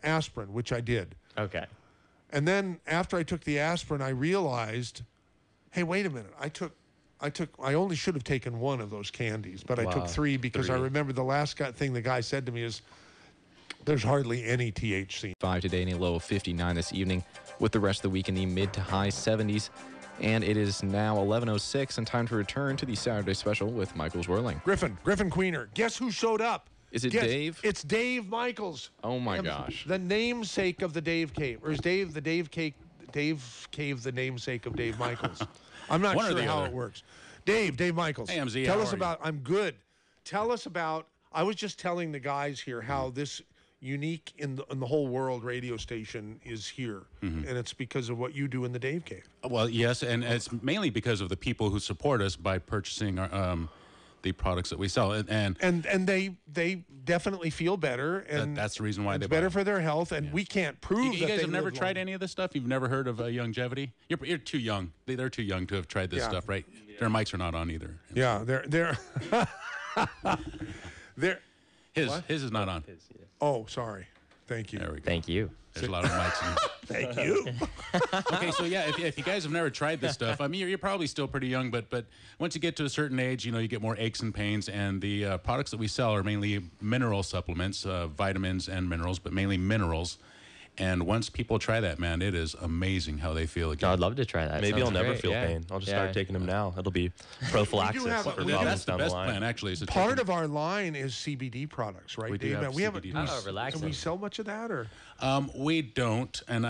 aspirin, which I did. Okay. And then after I took the aspirin, I realized, hey, wait a minute. I only should have taken 1 of those candies, but I took 3 because I remember the last thing the guy said to me is, there's hardly any THC. 5 today and a low of 59 this evening, with the rest of the week in the mid to high 70s. And it is now 11:06 and time to return to the Saturday special with Michael Zwerling. Griffin Queener. Guess who showed up? Is it Dave? It's Dave Michaels. Oh my gosh. The namesake of the Dave Cave. Or is Dave Cave the namesake of Dave Michaels? I'm not sure how it works. Dave Michaels. Hey, MZ, Tell how us are about, I'm good. Tell us about, I was just telling the guys here how this unique in the whole world radio station is here. And it's because of what you do in the Dave Cave. Well, yes, and it's mainly because of the people who support us by purchasing the products that we sell, and they definitely feel better, and that's the reason why it's they better buy for their health. And we can't prove You that guys they have never live tried long. any of this stuff? You've never heard of longevity? You're too young. They're too young to have tried this stuff, right? Their mics are not on either. Yeah, they're His is not on. Oh, sorry. Thank you. There we go. Thank you. There's a lot of mics in Thank you. Okay, so yeah, if you guys have never tried this stuff, I mean, you're probably still pretty young, but once you get to a certain age, you get more aches and pains, and the products that we sell are mainly mineral supplements, vitamins and minerals, but mainly minerals. And once people try that, man, it is amazing how they feel again. I'd love to try that. Maybe Sounds I'll never great, feel yeah. pain. I'll just Yeah. start taking them now. It'll be prophylaxis have a- for we do- problems That's the down best the line. plan, actually. Is to Part take of our line is CBD products, right, We do Dave? have We have CBD. Oh, relaxing. Do we sell much of that, or We don't, and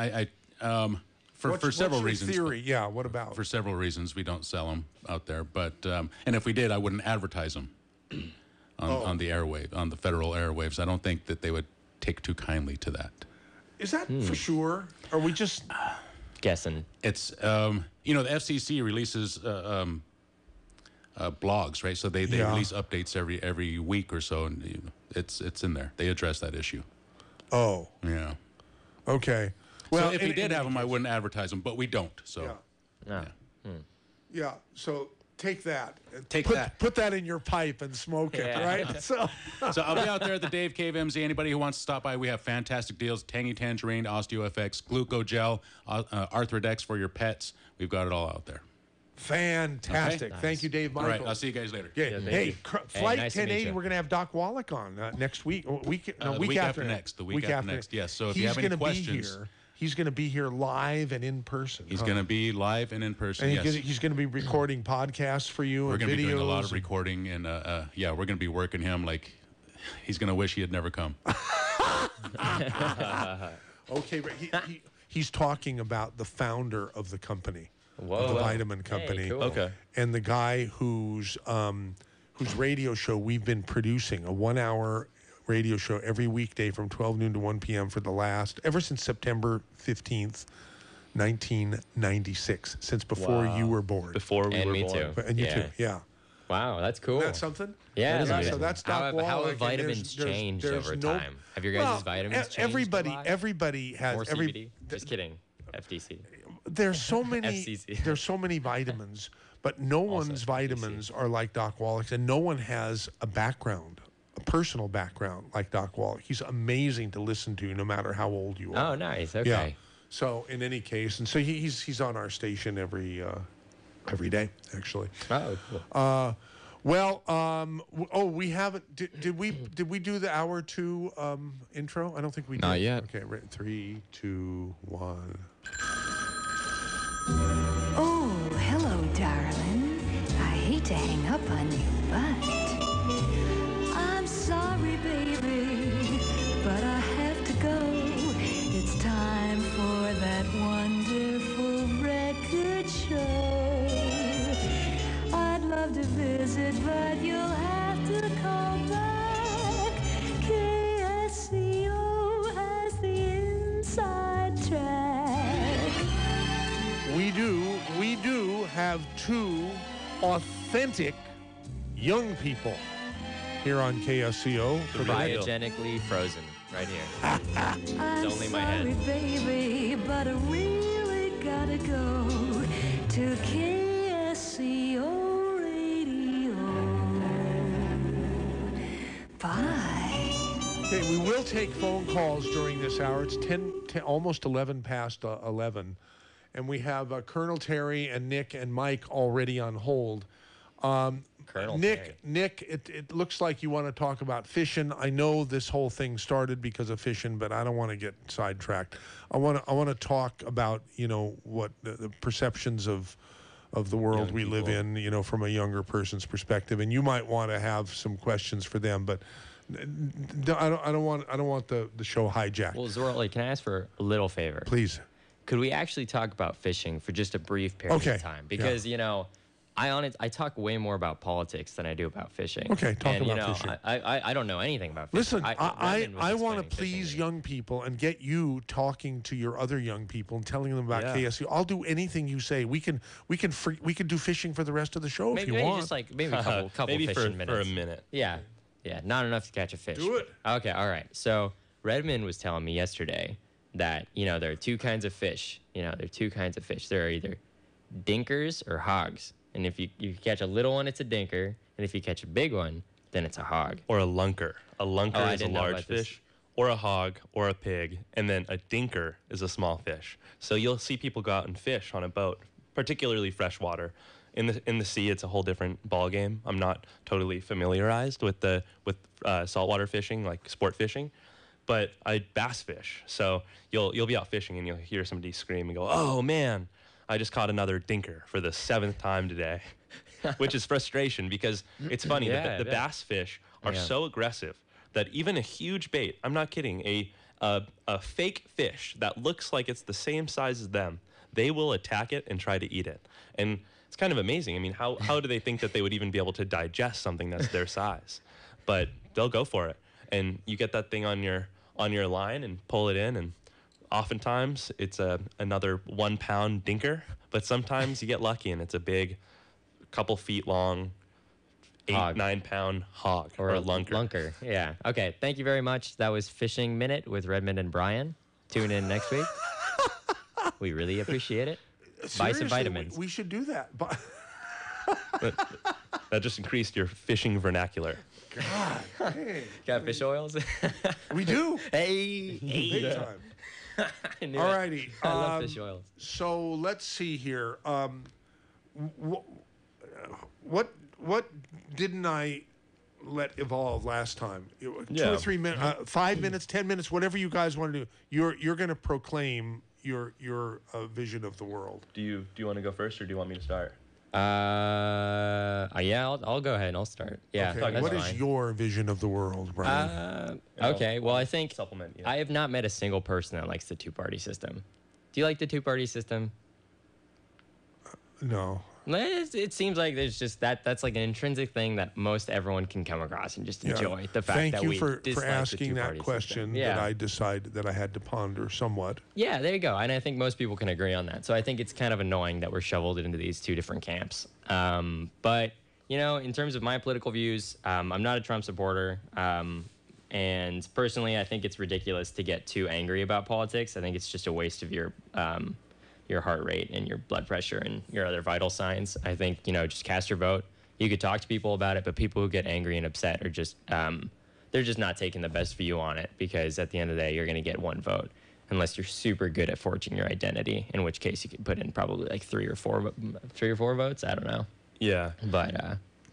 for what's several your reasons. theory? Yeah. What about? For several reasons, we don't sell them out there. But and if we did, I wouldn't advertise them on the airwave, on the federal airwaves. I don't think that they would take too kindly to that. Is that for sure? Or we just? Guessing. It's the FCC releases blogs, right? So they Yeah. release updates every week or so, and it's in there. They address that issue. Oh, Yeah. okay. Well, So if we did have them, I wouldn't advertise them, but we don't. So Yeah. No. Yeah. So take that. Take put, that. Put that in your pipe and smoke it, Yeah. right? So. So I'll be out there at the Dave Cave MZ. Anybody who wants to stop by, we have fantastic deals: Tangy Tangerine, OsteoFX, Glucogel, Arthrodex for your pets. We've got it all out there. Fantastic. Okay. Thank you, Dave All Michael. right, I'll see you guys later. Yeah, thank hey, you. Flight nice to meet 1080, you. we're going to have Doc Wallach on next week. The week after next. The week after next. Yes. So if you have any questions, he's going to be here live and in person. he's going to be live and in person. And Yes. he's going to be recording podcasts for you We're and going to videos. be doing a lot of recording, and we're going to be working him like he's going to wish he had never come. Okay, but he's talking about the founder of the company, Whoa. of the vitamin company. Hey, cool. Okay. And the guy whose radio show we've been producing, a 1-hour radio show every weekday from 12 noon to 1 p.m. ever since September 15th, 1996, since before Wow. you were born. Before we And were me born. too. And you Yeah. too, yeah. Wow, that's cool. Isn't that something? Yeah, That is no, amazing. So that's how Doc have Wallach, and vitamins there's- changed there's over no- time? Have your guys' Well, vitamins changed? everybody has More CBD? Just kidding. FTC. There's so many FCC. there's so many vitamins, but no one's vitamins are like Doc Wallach's, and no one has a personal background like Doc Wallach. He's amazing to listen to, no matter how old you are. Oh, nice. Okay. Yeah. So in any case, and so he's on our station every day, actually. Oh, cool. We haven't. Did we do the hour 2 intro? I don't think we did. Not yet. Okay, 3, 2, 1. Oh, hello, darling. I hate to hang up on you, but I'm sorry, baby, but I have to go. It's time for that wonderful record show. I'd love to visit, but you'll have to call back. KSCO has the inside track. We do have 2 authentic young people here on KSCO. For the next- Cryogenically frozen right here. I'm only my sorry, head. baby, but I really gotta go to KSCO Radio. Bye. Okay, we will take phone calls during this hour. It's 10 almost 11 past 11. And we have Colonel Terry and Nick and Mike already on hold. Colonel Terry. Nick, it looks like you want to talk about fishing. I know this whole thing started because of fishing, but I don't want to get sidetracked. I want to talk about what the perceptions of the world we live in, from a younger person's perspective. And you might want to have some questions for them, but I don't want the show hijacked. Well, Zwerling, can I ask for a little favor? Please. Could we actually talk about fishing for just a brief period Okay. of time? Because, I talk way more about politics than I do about fishing. Okay, talk and, about fishing. I don't know anything about fishing. Listen, Redmond was I want explaining to please fishing. young people and get you talking to your other young people and telling them about Yeah. KSCO. I'll do anything you say. We can do fishing for the rest of the show if you Maybe want. just like maybe a couple Maybe fishing for minutes. a minute. Yeah, not enough to catch a fish. Do it. Okay, all right. So Redmond was telling me yesterday that there are two kinds of fish. There are two kinds of fish. There are either dinkers or hogs. And if you catch a little one, it's a dinker. And if you catch a big one, then it's a hog. Or a lunker. A lunker I is a didn't know large about this. fish, or a hog, or a pig, and then a dinker is a small fish. So you'll see people go out and fish on a boat, particularly freshwater. In the sea, it's a whole different ball game. I'm not totally familiarized with saltwater fishing, like sport fishing, but I bass fish. So you'll be out fishing and you'll hear somebody scream and go, "Oh man, I just caught another dinker for the 7th time today," which is frustration because it's funny. Yeah, the yeah. bass fish are so aggressive that even a huge bait, I'm not kidding, a fake fish that looks like it's the same size as them, they will attack it and try to eat it. And it's kind of amazing. I mean, how do they think that they would even be able to digest something that's their size? But they'll go for it. And you get that thing on your line and pull it in, and oftentimes it's another 1 pound dinker, but sometimes you get lucky and it's a big, couple feet long, 8-9 pound hog or a lunker. Yeah. Okay. Thank you very much. That was Fishing Minute with Redmond and Brian. Tune in next week. We really appreciate it. Buy some Seriously, vitamins. We should do that. That just increased your fishing vernacular. Hey, Got fish oils? we do. Hey. Big time. I knew All it. righty. I love fish oils. So let's see here. What didn't I let evolve last time? 2 or 3 minutes, 5 minutes, 10 minutes, whatever you guys want to do. You're going to proclaim your vision of the world. Do you want to go first, or do you want me to start? Yeah, I'll go ahead and I'll start. Yeah, Okay. that's What is fine. your vision of the world, Brian? Okay, well, I think Supplement. Yeah. I have not met a single person that likes the two-party system. Do you like the two-party system? No. It seems like there's just that's like an intrinsic thing that most everyone can come across and just Yeah. enjoy the fact Thank that you we for dislike asking the that two-party question system. Yeah. that I decided that I had to ponder somewhat. Yeah, there you go. And I think most people can agree on that. So I think it's kind of annoying that we're shoveled into these two different camps. But, in terms of my political views, I'm not a Trump supporter. And personally, I think it's ridiculous to get too angry about politics. I think it's just a waste of your heart rate and your blood pressure and your other vital signs. I think, just cast your vote. You could talk to people about it, but people who get angry and upset are just, they're just not taking the best view on it, because at the end of the day, you're going to get one vote unless you're super good at forging your identity, in which case you could put in probably like three or four votes. I don't know. Yeah. But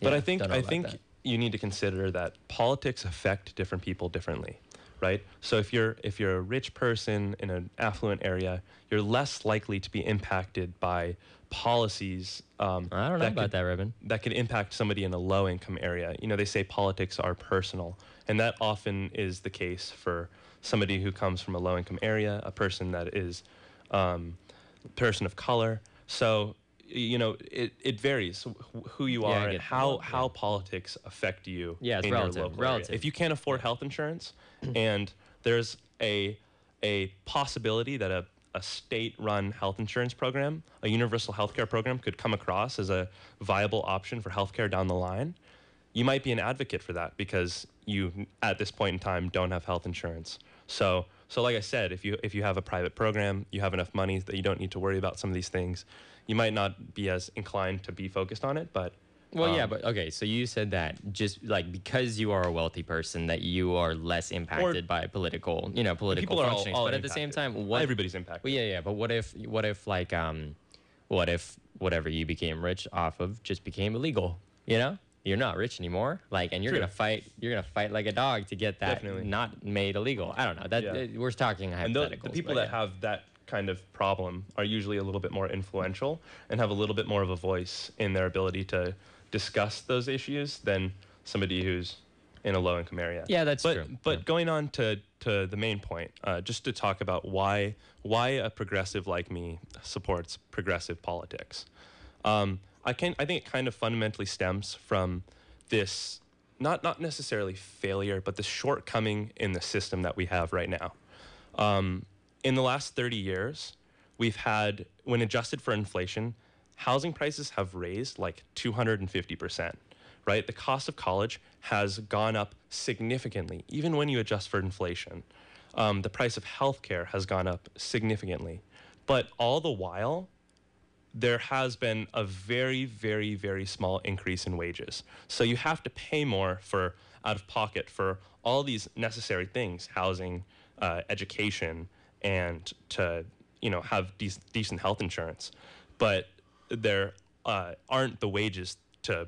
But yeah, I think don't know about that. you need to consider that politics affect different people differently, right? So if you're a rich person in an affluent area, you're less likely to be impacted by policies. I don't know about that, Ribbon. That could impact somebody in a low-income area. They say politics are personal, and that often is the case for somebody who comes from a low-income area, a person that is person of color. So it varies who you Yeah, I are and get how politics affect you Yeah, it's in relative, your local relative. area. If you can't afford health insurance and there's a possibility that a state-run health insurance program, a universal healthcare program, could come across as a viable option for healthcare down the line, you might be an advocate for that because you, at this point in time, don't have health insurance. So like I said, if you have a private program, you have enough money that you don't need to worry about some of these things, you might not be as inclined to be focused on it, but... Well, yeah, but okay, so you said that just like because you are a wealthy person that you are less impacted by political People are all functionings. But at the same impacted. time, what Everybody's impacted. Well, yeah, but what if whatever you became rich off of just became illegal? You're not rich anymore. And you're True. gonna fight like a dog to get that Definitely. not made illegal. I don't know. We're talking And hypotheticals. the people but that have that kind of problem are usually a little bit more influential and have a little bit more of a voice in their ability to discuss those issues than somebody who's in a low-income area. Yeah, that's true. But going on to the main point, just to talk about why a progressive like me supports progressive politics. I think it kind of fundamentally stems from this, not necessarily failure, but the shortcoming in the system that we have right now. In the last 30 years, we've had, when adjusted for inflation, housing prices have raised like 250%, right? The cost of college has gone up significantly, even when you adjust for inflation. The price of healthcare has gone up significantly. But all the while, there has been a very, very, very small increase in wages. So you have to pay more for out of pocket for all these necessary things, housing, education, and to have decent health insurance. But there aren't the wages to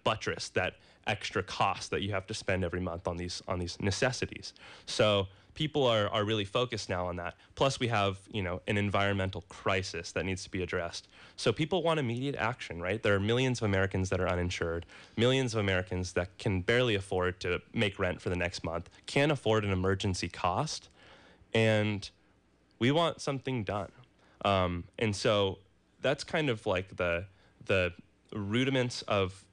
buttress that extra cost that you have to spend every month on these necessities. So people are really focused now on that. Plus we have, an environmental crisis that needs to be addressed. So people want immediate action, right? There are millions of Americans that are uninsured, millions of Americans that can barely afford to make rent for the next month, can't afford an emergency cost, and we want something done. And so that's kind of like the rudiments of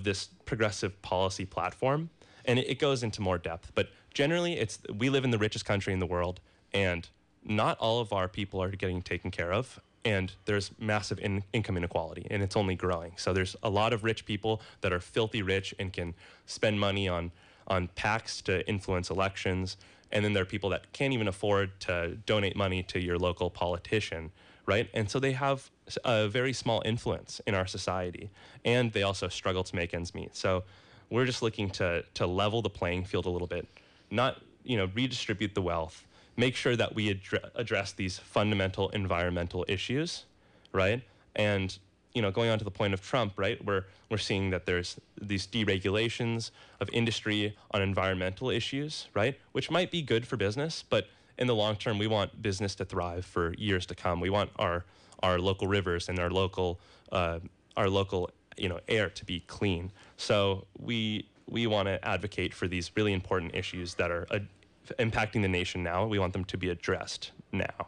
this progressive policy platform, and it goes into more depth. But generally, we live in the richest country in the world, and not all of our people are getting taken care of, and there's massive income inequality, and it's only growing. So there's a lot of rich people that are filthy rich and can spend money on PACs to influence elections, and then there are people that can't even afford to donate money to your local politician, right? And so they have a very small influence in our society, and they also struggle to make ends meet. So we're just looking to level the playing field a little bit, not redistribute the wealth, make sure that we address these fundamental environmental issues, right? And going on to the point of Trump, right? We're seeing that there's these deregulations of industry on environmental issues, right? Which might be good for business, but in the long term, we want business to thrive for years to come. We want our local rivers and our local air to be clean. So we want to advocate for these really important issues that are impacting the nation now. We want them to be addressed now.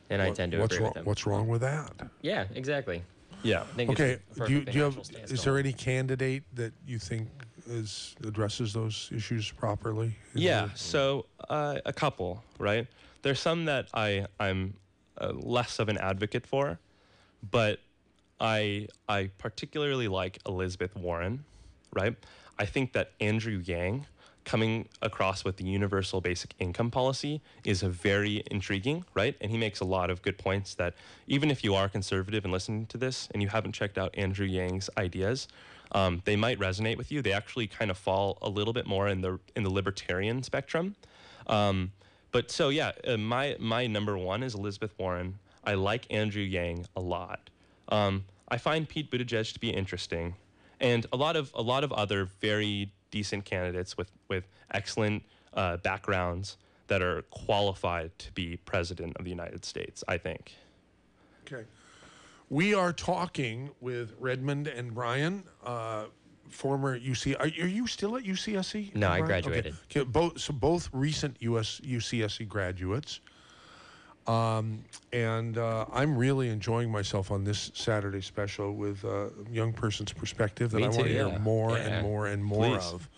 And I tend to agree with them. What's wrong with that? Yeah, exactly. Yeah. I think Okay. it's Do you have? natural stance Is to there hold. any candidate that you think addresses those issues properly? Yeah. So a couple, right? There's some that I'm less of an advocate for, but I particularly like Elizabeth Warren, right? I think that Andrew Yang coming across with the universal basic income policy is a very intriguing, right? And he makes a lot of good points that even if you are conservative and listening to this and you haven't checked out Andrew Yang's ideas, they might resonate with you. They actually kind of fall a little bit more in the libertarian spectrum. But so yeah, my number one is Elizabeth Warren. I like Andrew Yang a lot. I find Pete Buttigieg to be interesting, and a lot of other very decent candidates with excellent backgrounds that are qualified to be president of the United States, I think. Okay. We are talking with Redmond and Brian, former UC. Are you still at UCSC? No, I Brian? graduated. Okay. Both recent UCSC graduates. And I'm really enjoying myself on this Saturday special with a young person's perspective that Me I want to too, hear yeah. more Yeah. and more and more Please. of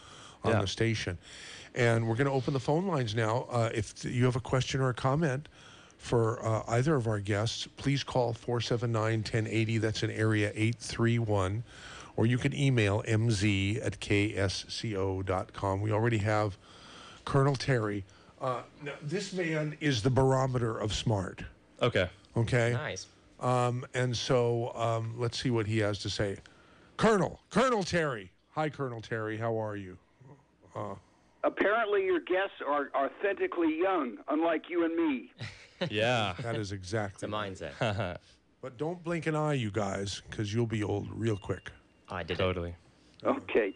on Yeah. the station. And we're going to open the phone lines now. If you have a question or a comment for either of our guests, please call 479-1080. That's in area 831. Or you can email mz@ksco.com. We already have Colonel Terry. Now, this man is the barometer of smart. Okay. Okay? Nice. And so let's see what he has to say. Colonel Terry. Hi, Colonel Terry. How are you? Apparently, your guests are authentically young, unlike you and me. Yeah. That is It's exactly a right. mindset. But don't blink an eye, you guys, because you'll be old real quick. I did it. Totally. Okay.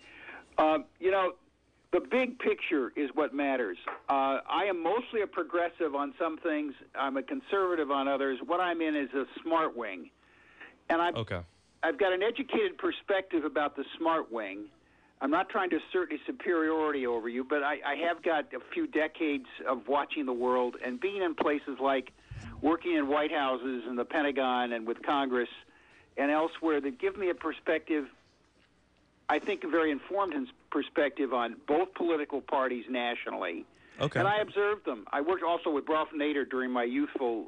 The big picture is what matters. I am mostly a progressive on some things. I'm a conservative on others. What I'm in is a smart wing. And Okay. I've got an educated perspective about the smart wing. I'm not trying to assert any superiority over you, but I have got a few decades of watching the world and being in places like working in White Houses and the Pentagon and with Congress. and elsewhere that give me a perspective, I think a very informed perspective on both political parties nationally. Okay. And I observed them. I worked also with Ralph Nader during my youthful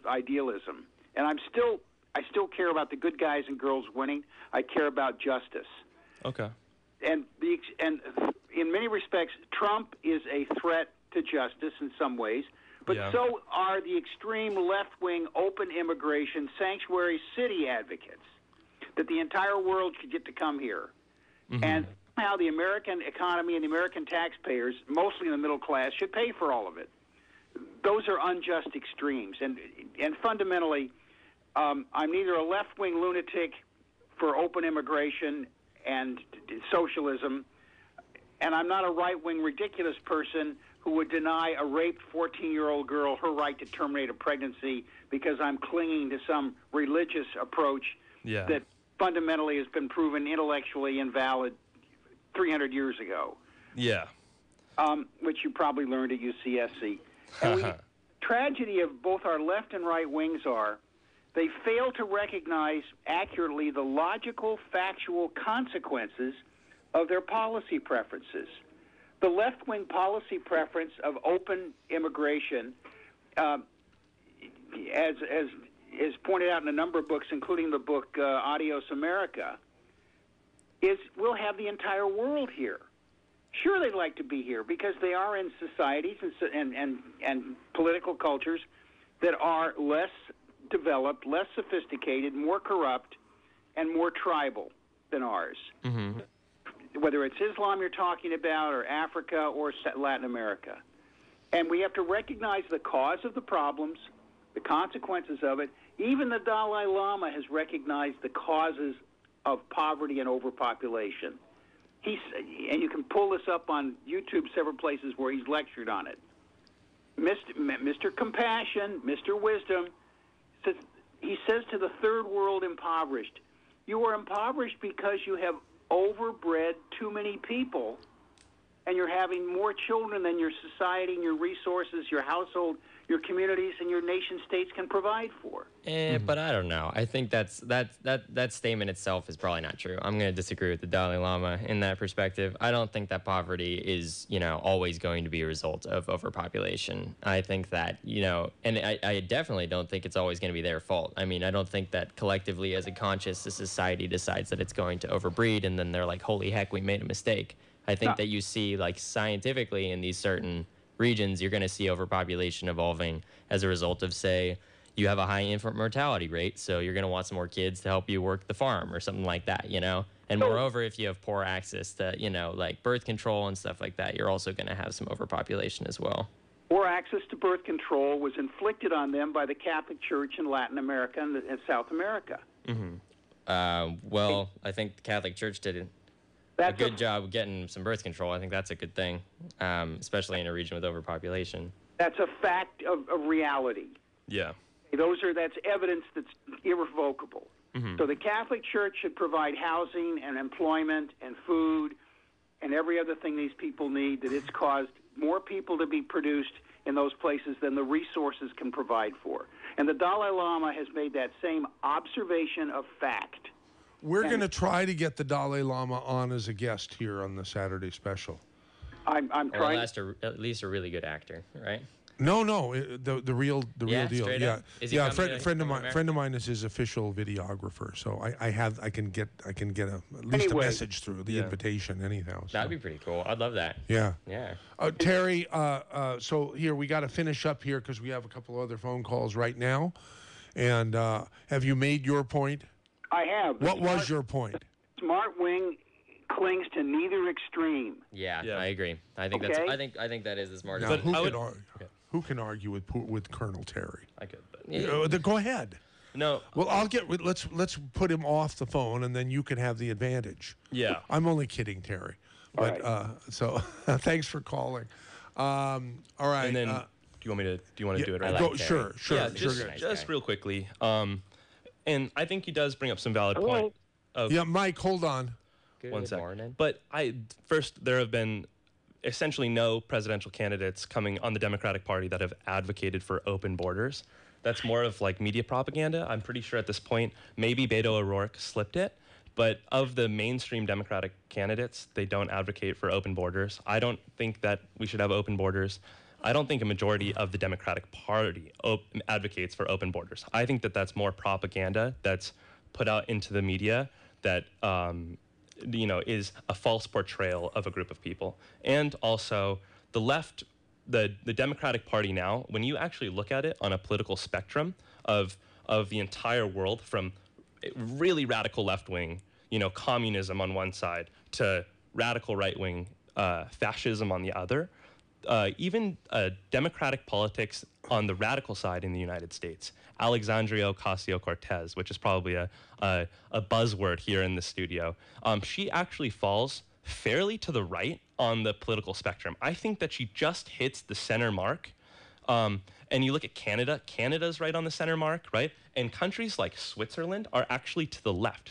idealism. And I still care about the good guys and girls winning. I care about justice. Okay. And in many respects, Trump is a threat to justice in some ways, but so are the extreme left-wing open immigration sanctuary city advocates, that the entire world should get to come here. Mm-hmm. And somehow the American economy and the American taxpayers, mostly in the middle class, should pay for all of it. Those are unjust extremes. And fundamentally, I'm neither a left-wing lunatic for open immigration and socialism, and I'm not a right-wing ridiculous person who would deny a raped 14-year-old girl her right to terminate a pregnancy because I'm clinging to some religious approach that fundamentally has been proven intellectually invalid 300 years ago. Yeah. Which you probably learned at UCSC. And the tragedy of both our left and right wings are they fail to recognize accurately the logical, factual consequences of their policy preferences. The left-wing policy preference of open immigration, as is pointed out in a number of books, including the book Adios America, is we'll have the entire world here. Sure, they'd like to be here because they are in societies and political cultures that are less developed, less sophisticated, more corrupt, and more tribal than ours. Mm-hmm. Whether it's Islam you're talking about, or Africa, or Latin America. And we have to recognize the cause of the problems, the consequences of it. Even the Dalai Lama has recognized the causes of poverty and overpopulation. And you can pull this up on YouTube, several places where he's lectured on it. Mr. Compassion, Mr. Wisdom, he says to the third world impoverished, you are impoverished because you have overbred too many people, and you're having more children than your society and your resources, your household, your communities, and your nation states can provide for. But I don't know. I think that statement itself is probably not true. I'm going to disagree with the Dalai Lama in that perspective. I don't think that poverty is, always going to be a result of overpopulation. I think that, and I definitely don't think it's always going to be their fault. I mean, I don't think that collectively as a conscious society decides that it's going to overbreed and then they're like, holy heck, we made a mistake. I think that you see, like, scientifically in these certain regions, you're going to see overpopulation evolving as a result of, say, you have a high infant mortality rate, so you're going to want some more kids to help you work the farm or something like that, And moreover, if you have poor access to, like birth control and stuff like that, you're also going to have some overpopulation as well. Poor access to birth control was inflicted on them by the Catholic Church in Latin America and South America. Mm-hmm. Well, I think the Catholic Church did a good job of getting some birth control. I think that's a good thing, especially in a region with overpopulation. That's a fact of reality. Yeah. That's evidence that's irrevocable. Mm-hmm. So the Catholic Church should provide housing and employment and food and every other thing these people need, that it's caused more people to be produced in those places than the resources can provide for. And the Dalai Lama has made that same observation of fact. We're going to try to get the Dalai Lama on as a guest here on the Saturday special. I'm trying. At least a really good actor, right? No, the real deal. Up? Yeah, friend of mine is his official videographer. So I can get at least a message through the invitation anyhow. So. That'd be pretty cool. I'd love that. Yeah. Yeah. Terry, so here we got to finish up here because we have a couple of other phone calls right now. And have you made your point? I have. What was your point? Smart wing clings to neither extreme. Yeah, I agree. I think okay? I think that is the smartest. Now, who can argue with Colonel Terry? I could. But go ahead. No. Well, let's put him off the phone, and then you can have the advantage. Yeah. I'm only kidding, Terry. But so thanks for calling. All right. And then, do you want to do it right now? now? Sure. Yeah, just real quickly. And I think he does bring up some valid points. Yeah, Mike, hold on. Good 1 second. morning. But there have been essentially no presidential candidates coming on the Democratic Party that have advocated for open borders. that's more of like media propaganda. I'm pretty sure at this point, maybe Beto O'Rourke slipped it. But of the mainstream Democratic candidates, they don't advocate for open borders. I don't think that we should have open borders. I don't think a majority of the Democratic Party advocates for open borders. I think that that's more propaganda that's put out into the media that is a false portrayal of a group of people. And also, the left, the Democratic Party now, when you actually look at it on a political spectrum of the entire world, from really radical left-wing, communism on one side, to radical right-wing fascism on the other, even democratic politics on the radical side in the United States. Alexandria Ocasio-Cortez, which is probably a buzzword here in the studio, she actually falls fairly to the right on the political spectrum. I think that she just hits the center mark. And you look at Canada, Canada's right on the center mark, right? And countries like Switzerland are actually to the left.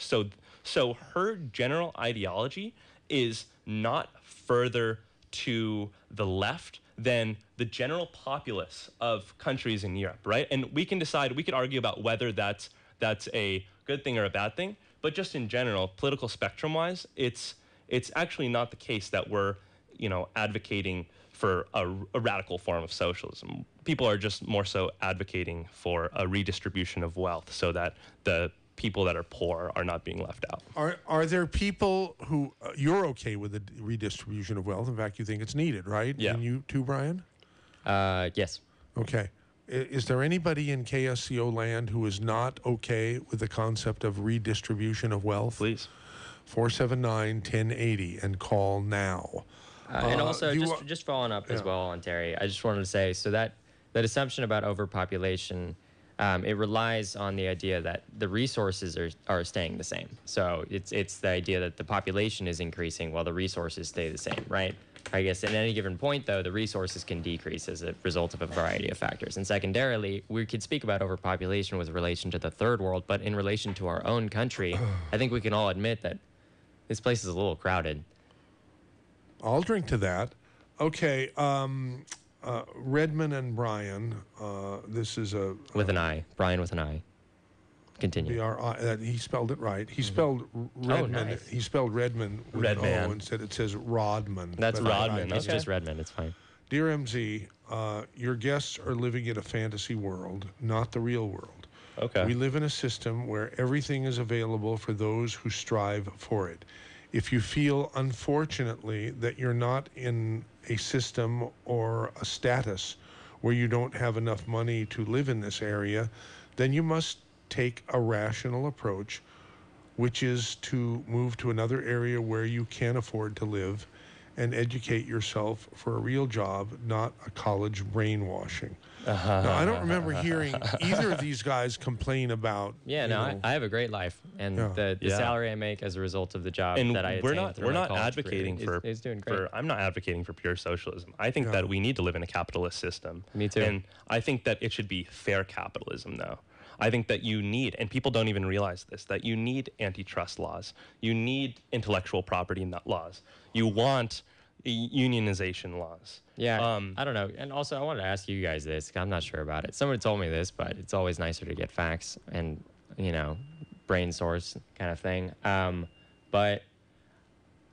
So her general ideology is not further to the left than the general populace of countries in Europe, right? And we can argue about whether that's a good thing or a bad thing, but just in general, political spectrum-wise, it's actually not the case that we're, advocating for a radical form of socialism. People are just more so advocating for a redistribution of wealth so that the people that are poor are not being left out. Are there people who you're okay with the redistribution of wealth? In fact, you think it's needed, right? Yeah. And you too, Brian? Yes. Okay. Is there anybody in KSCO land who is not okay with the concept of redistribution of wealth? Please. 479-1080 and call now. And also, just following up as well on Terry, I just wanted to say, so that assumption about overpopulation, it relies on the idea that the resources are staying the same. So it's the idea that the population is increasing while the resources stay the same, right? I guess at any given point, though, the resources can decrease as a result of a variety of factors. And secondarily, we could speak about overpopulation with relation to the third world, but in relation to our own country, I think we can all admit that this place is a little crowded. I'll drink to that. Okay, Redmond and Brian. This is a with an I. Brian with an I. Continue. He spelled it right. He spelled Redmond. Oh, nice. He spelled Redmond with an O and it says Rodman. That's Rodman. It's Okay. just Redmond. It's fine. Dear MZ, your guests are living in a fantasy world, not the real world. Okay. We live in a system where everything is available for those who strive for it. If you feel, unfortunately, that you're not in a system or a status where you don't have enough money to live in this area, then you must take a rational approach, which is to move to another area where you can afford to live and educate yourself for a real job, not a college brainwashing. Now, I don't remember hearing either of these guys complain about. Yeah, no, I have a great life, and the salary I make as a result of the job that I we're attain not through we're my not college advocating career is doing great. I'm not advocating for pure socialism. I think that we need to live in a capitalist system. Me too. And I think that it should be fair capitalism, though. I think that you need, and people don't even realize this, that you need antitrust laws. You need intellectual property laws. You want unionization laws. Yeah, I don't know. And also, I wanted to ask you guys this, 'cause I'm not sure about it. Someone told me this, but it's always nicer to get facts and, brain source kind of thing. But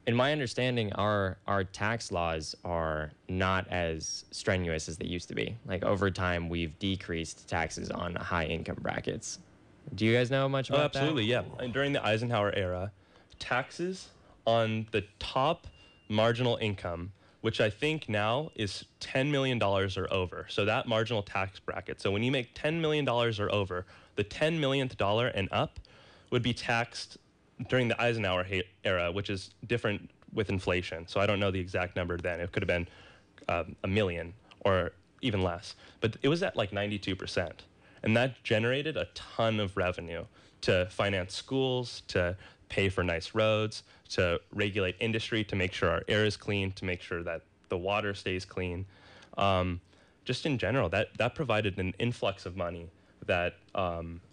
in my understanding, our tax laws are not as strenuous as they used to be. Like, over time, we've decreased taxes on high income brackets. Do you guys know much about that? Absolutely, yeah. And during the Eisenhower era, taxes on the top marginal income, which I think now is $10 million or over. So that marginal tax bracket. So when you make $10 million or over, the $10 millionth dollar and up would be taxed during the Eisenhower era, which is different with inflation. So I don't know the exact number then. It could have been a million or even less. But it was at like 92%. And that generated a ton of revenue to finance schools, to pay for nice roads, to regulate industry, to make sure our air is clean, to make sure that the water stays clean. Just in general, that provided an influx of money that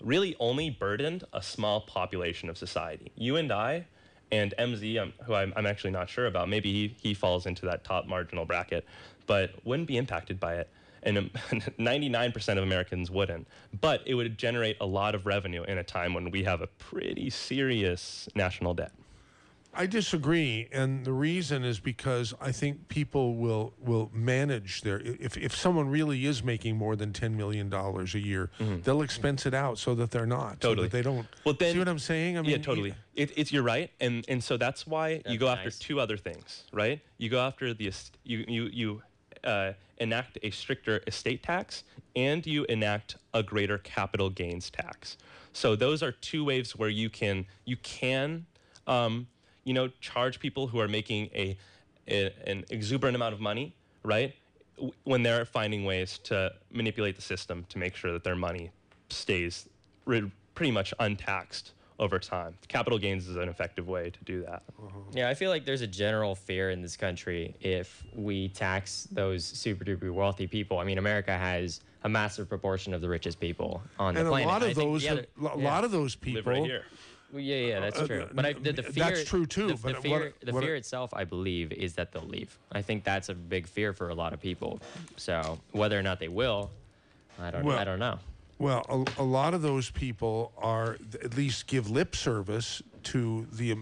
really only burdened a small population of society. You and I and MZ, who I'm actually not sure about, maybe he falls into that top marginal bracket, but wouldn't be impacted by it. and 99% of Americans wouldn't. But it would generate a lot of revenue in a time when we have a pretty serious national debt. I disagree, and the reason is because I think people will manage their. If someone really is making more than $10 million a year, they'll expense it out so that they're not. Totally. So that they don't. Well, then, see what I'm saying? I mean, yeah, totally. You're right, and so that's why you go after two other things, right? You go after you enact a stricter estate tax, and you enact a greater capital gains tax. So those are two ways where you can charge people who are making an exuberant amount of money, right? When they're finding ways to manipulate the system to make sure that their money stays pretty much untaxed over time. Capital gains is an effective way to do that. Yeah, I feel like there's a general fear in this country if we tax those super duper wealthy people. I mean, America has a massive proportion of the richest people on the planet. And a lot of those people live right here. Well, yeah, that's true. But the fear, that's true too. The fear itself, I believe, is that they'll leave. I think that's a big fear for a lot of people. So whether or not they will, I don't know. Well, a lot of those people are at least give lip service to the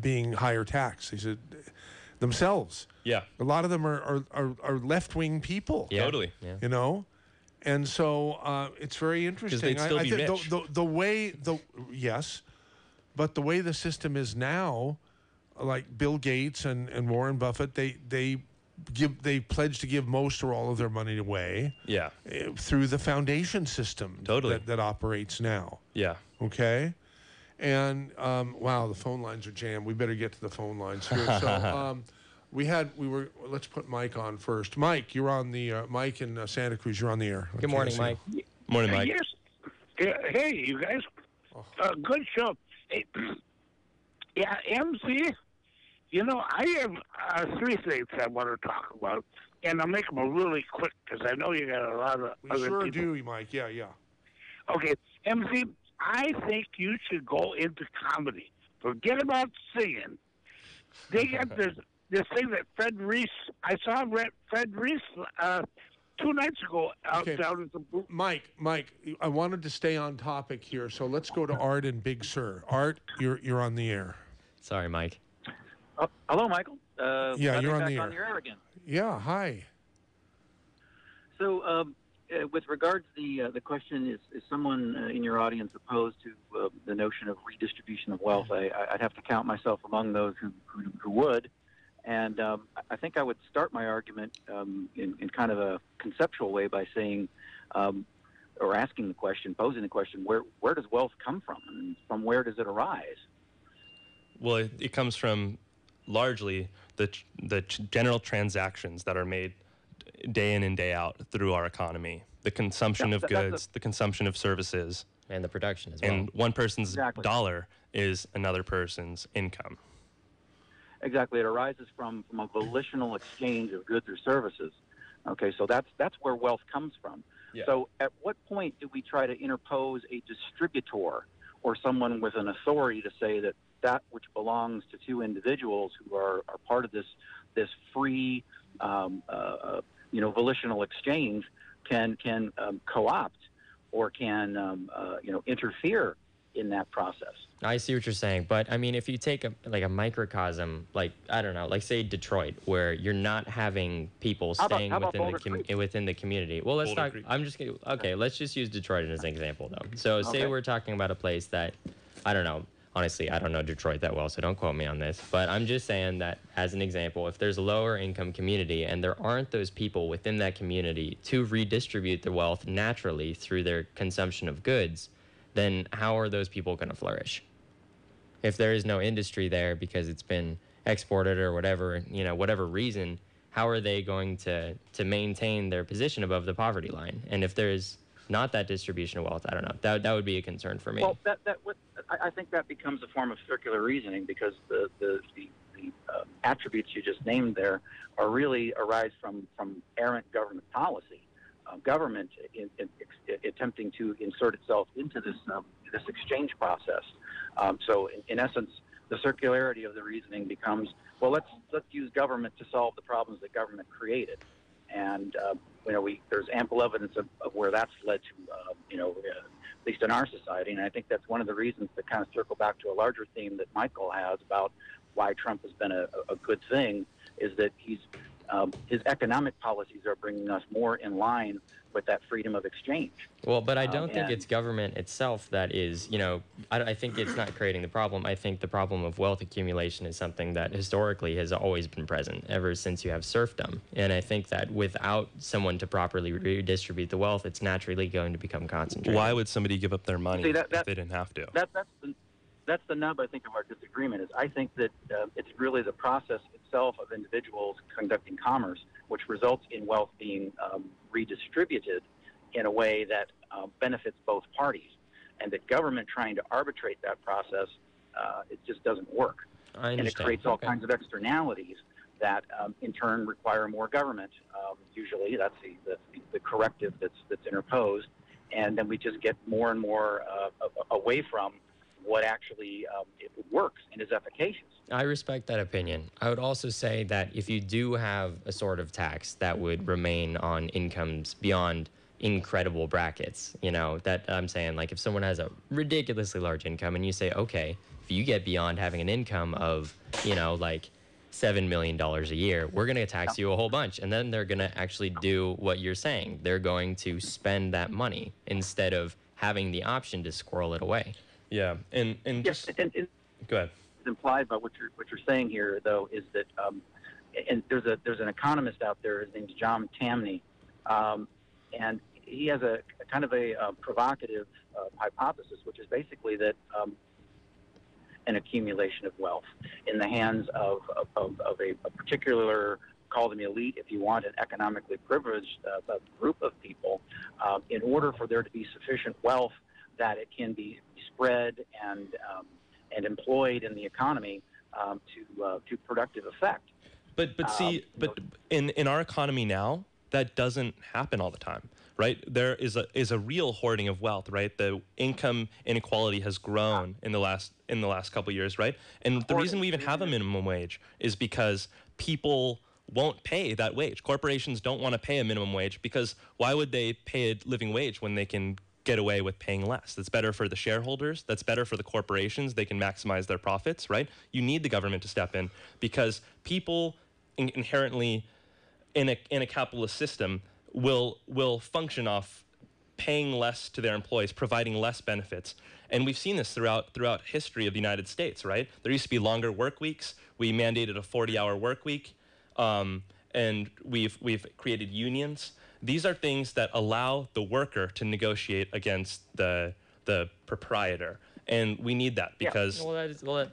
being higher tax. They said themselves. Yeah. A lot of them are left-wing people. Yeah. Totally. Yeah. You know. And so it's very interesting. They'd still be rich. Yes, but the way the system is now, like Bill Gates and Warren Buffett, they pledge to give most or all of their money away. Yeah. Through the foundation system. Totally. that operates now. Yeah. Okay. And wow, the phone lines are jammed. We better get to the phone lines here. So. Let's put Mike on first. Mike, you're on the, Mike in Santa Cruz, you're on the air. Good morning, Mike. Morning, Mike. Yes. Hey, you guys. Good show. Hey, yeah, MC, I have three things I want to talk about, and I'll make them really quick because I know you got a lot of we other sure people. do, Mike. Yeah. Okay, MC, I think you should go into comedy. Forget about singing. They got this thing that Fred Reese, I saw Fred Reese 2 nights ago down at the booth. Mike, I wanted to stay on topic here, so let's go to Art and Big Sur. Art, you're on the air. Sorry, Mike. Hello, Michael. Yeah, you're on the air. On the air again. Yeah, hi. So, with regards to the question, is someone in your audience opposed to the notion of redistribution of wealth? I'd have to count myself among those who would. And I think I would start my argument in kind of a conceptual way by saying, or asking the question, posing the question, where does wealth come from, and from where does it arise? Well, it comes from largely the general transactions that are made day in and day out through our economy, the consumption of goods, the consumption of services, and the production as well. And one person's dollar is another person's income. Exactly. It arises from a volitional exchange of goods or services. Okay, so that's where wealth comes from. Yeah. So at what point do we try to interpose a distributor or someone with an authority to say that which belongs to two individuals who are part of this free volitional exchange can co-opt or can interfere in that process? I see what you're saying, but I mean, if you take a microcosm, like I don't know, like say Detroit, where you're not having people staying within the community. Well, let's talk. Let's just use Detroit as an example, though. So say we're talking about a place that I don't know. Honestly, I don't know Detroit that well, so don't quote me on this. But I'm just saying that as an example, if there's a lower income community and there aren't those people within that community to redistribute the wealth naturally through their consumption of goods, then how are those people going to flourish? If there is no industry there because it's been exported or whatever, whatever reason, how are they going to maintain their position above the poverty line? And if there's not that distribution of wealth, I don't know. That would be a concern for me. Well, I think that becomes a form of circular reasoning because the attributes you just named there are really arise from errant government policy. Government attempting to insert itself into this exchange process. So in essence, the circularity of the reasoning becomes, well, let's use government to solve the problems that government created. and there's ample evidence of where that's led to, at least in our society. And I think that's one of the reasons to kind of circle back to a larger theme that Michael has about why Trump has been a good thing, is that his economic policies are bringing us more in line with that freedom of exchange. Well, but I don't think it's government itself that is, I think it's not creating the problem. I think the problem of wealth accumulation is something that historically has always been present ever since you have serfdom. And I think that without someone to properly redistribute the wealth, it's naturally going to become concentrated. Why would somebody give up their money if they didn't have to? That's the nub, I think, of our disagreement. Is I think that it's really the process itself of individuals conducting commerce, which results in wealth being redistributed in a way that benefits both parties, and that government trying to arbitrate that process, it just doesn't work. I understand. And it creates all kinds of externalities that, in turn, require more government. Usually, that's the corrective that's interposed, and then we just get more and more away from what actually it works and is efficacious. I respect that opinion. I would also say that if you do have a sort of tax that would remain on incomes beyond incredible brackets, that I'm saying, like if someone has a ridiculously large income and you say, okay, if you get beyond having an income of, like $7 million a year, we're going to tax you a whole bunch. And then they're going to actually do what you're saying. They're going to spend that money instead of having the option to squirrel it away. Yeah, and yes, just and go ahead. Implied by what you're saying here, though, is that and there's an economist out there. His name's John Tamney, and he has a kind of a provocative hypothesis, which is basically that an accumulation of wealth in the hands of a particular, call them elite, if you want, an economically privileged group of people, in order for there to be sufficient wealth that it can be spread and employed in the economy to productive effect. But in our economy now, that doesn't happen all the time, right? There is a real hoarding of wealth, right? The income inequality has grown in the last couple of years, right? And the reason we even have a minimum wage is because people won't pay that wage. Corporations don't want to pay a minimum wage because why would they pay a living wage when they can get away with paying less? That's better for the shareholders. That's better for the corporations. They can maximize their profits, right? You need the government to step in because people inherently in a capitalist system will function off paying less to their employees, providing less benefits. And we've seen this throughout history of the United States, right? There used to be longer work weeks. We mandated a 40-hour work week, and we've created unions. These are things that allow the worker to negotiate against the proprietor, and we need that because. Yeah.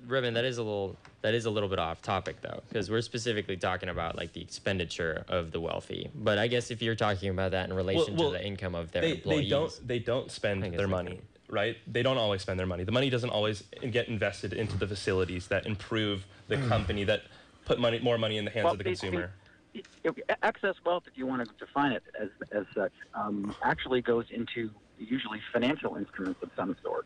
Redmond, that is a little bit off topic though, because we're specifically talking about like the expenditure of the wealthy. But I guess if you're talking about that in relation to the income of their employees, they don't spend their money, right? They don't always spend their money. The money doesn't always get invested into the facilities that improve the company, that put more money in the hands of the consumer. Excess wealth, if you want to define it as such, actually goes into usually financial instruments of some sort,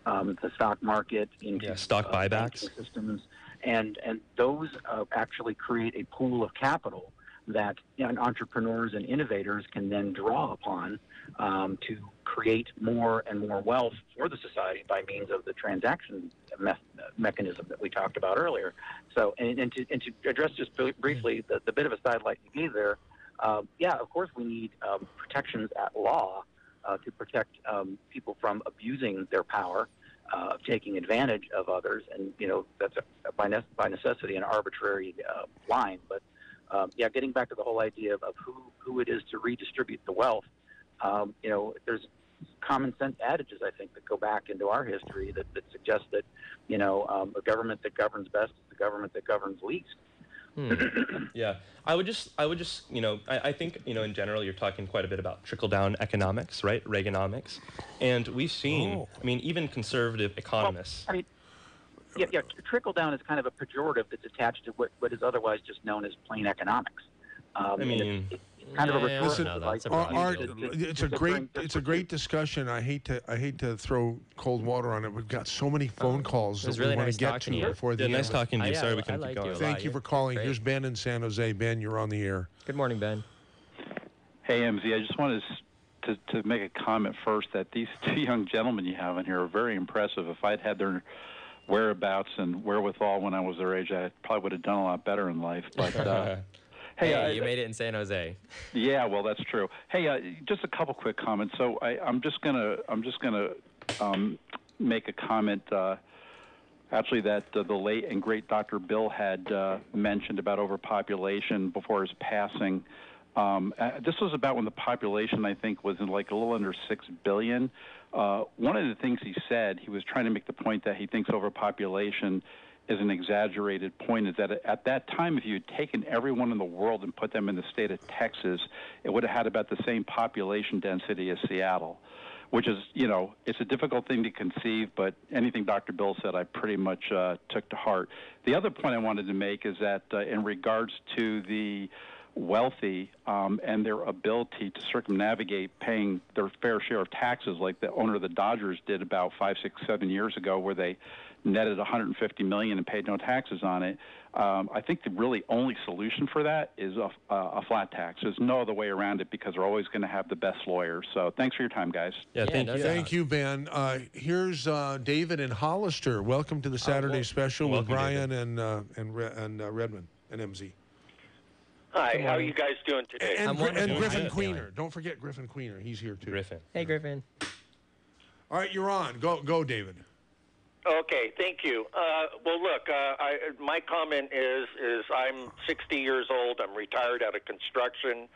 the stock market, into stock buybacks systems, and those actually create a pool of capital that entrepreneurs and innovators can then draw upon to create more and more wealth for the society by means of the transaction mechanism that we talked about earlier. So, and to address just briefly the bit of a sidelight you gave there, of course we need protections at law to protect people from abusing their power, taking advantage of others, and that's by necessity an arbitrary line. But getting back to the whole idea of who it is to redistribute the wealth, there's common sense adages, I think, that go back into our history that suggest that, the government that governs best is the government that governs least. Yeah, I would just, I think, in general, you're talking quite a bit about trickle-down economics, right? Reaganomics. And we've seen, even conservative economists. Trickle-down is kind of a pejorative that's attached to what is otherwise just known as plain economics. It's kind of a rhetorical. It's a great discussion. I hate to throw cold water on it. We've got so many phone calls that we want to get to before the end. Nice talking to you. Sorry we couldn't keep going. Thank you for calling. Here's Ben in San Jose. Ben, you're on the air. Good morning, Ben. Hey, MZ, I just wanted to make a comment first that these two young gentlemen you have in here are very impressive. If I'd had their whereabouts and wherewithal when I was their age, I probably would have done a lot better in life. But hey, you made it in San Jose. Yeah, well, that's true. Hey, just a couple quick comments. So I'm just gonna make a comment. Actually, that the late and great Dr. Bill had mentioned about overpopulation before his passing. This was about when the population, I think, was in like a little under 6 billion. One of the things he said, he was trying to make the point that he thinks overpopulation is an exaggerated point, is that at that time, if you had taken everyone in the world and put them in the state of Texas, it would have had about the same population density as Seattle, which is, it's a difficult thing to conceive, but anything Dr. Bill said I pretty much took to heart. The other point I wanted to make is that in regards to the wealthy and their ability to circumnavigate paying their fair share of taxes, like the owner of the Dodgers did about 5, 6, 7 years ago, where they netted $150 million and paid no taxes on it. I think the really only solution for that is a flat tax. There's no other way around it because they're always going to have the best lawyers. So thanks for your time, guys. Yeah, thank you. Thank you, Ben. Here's David in Hollister. Welcome to the Saturday special with Brian and Redmond and MZ. Hi, how are you guys doing today? And Griffin Queener. Don't forget Griffin Queener. He's here too. Griffin. Hey, Griffin. All right, you're on. Go, David. Okay, thank you. Well, look, my comment is I'm 60 years old. I'm retired out of construction.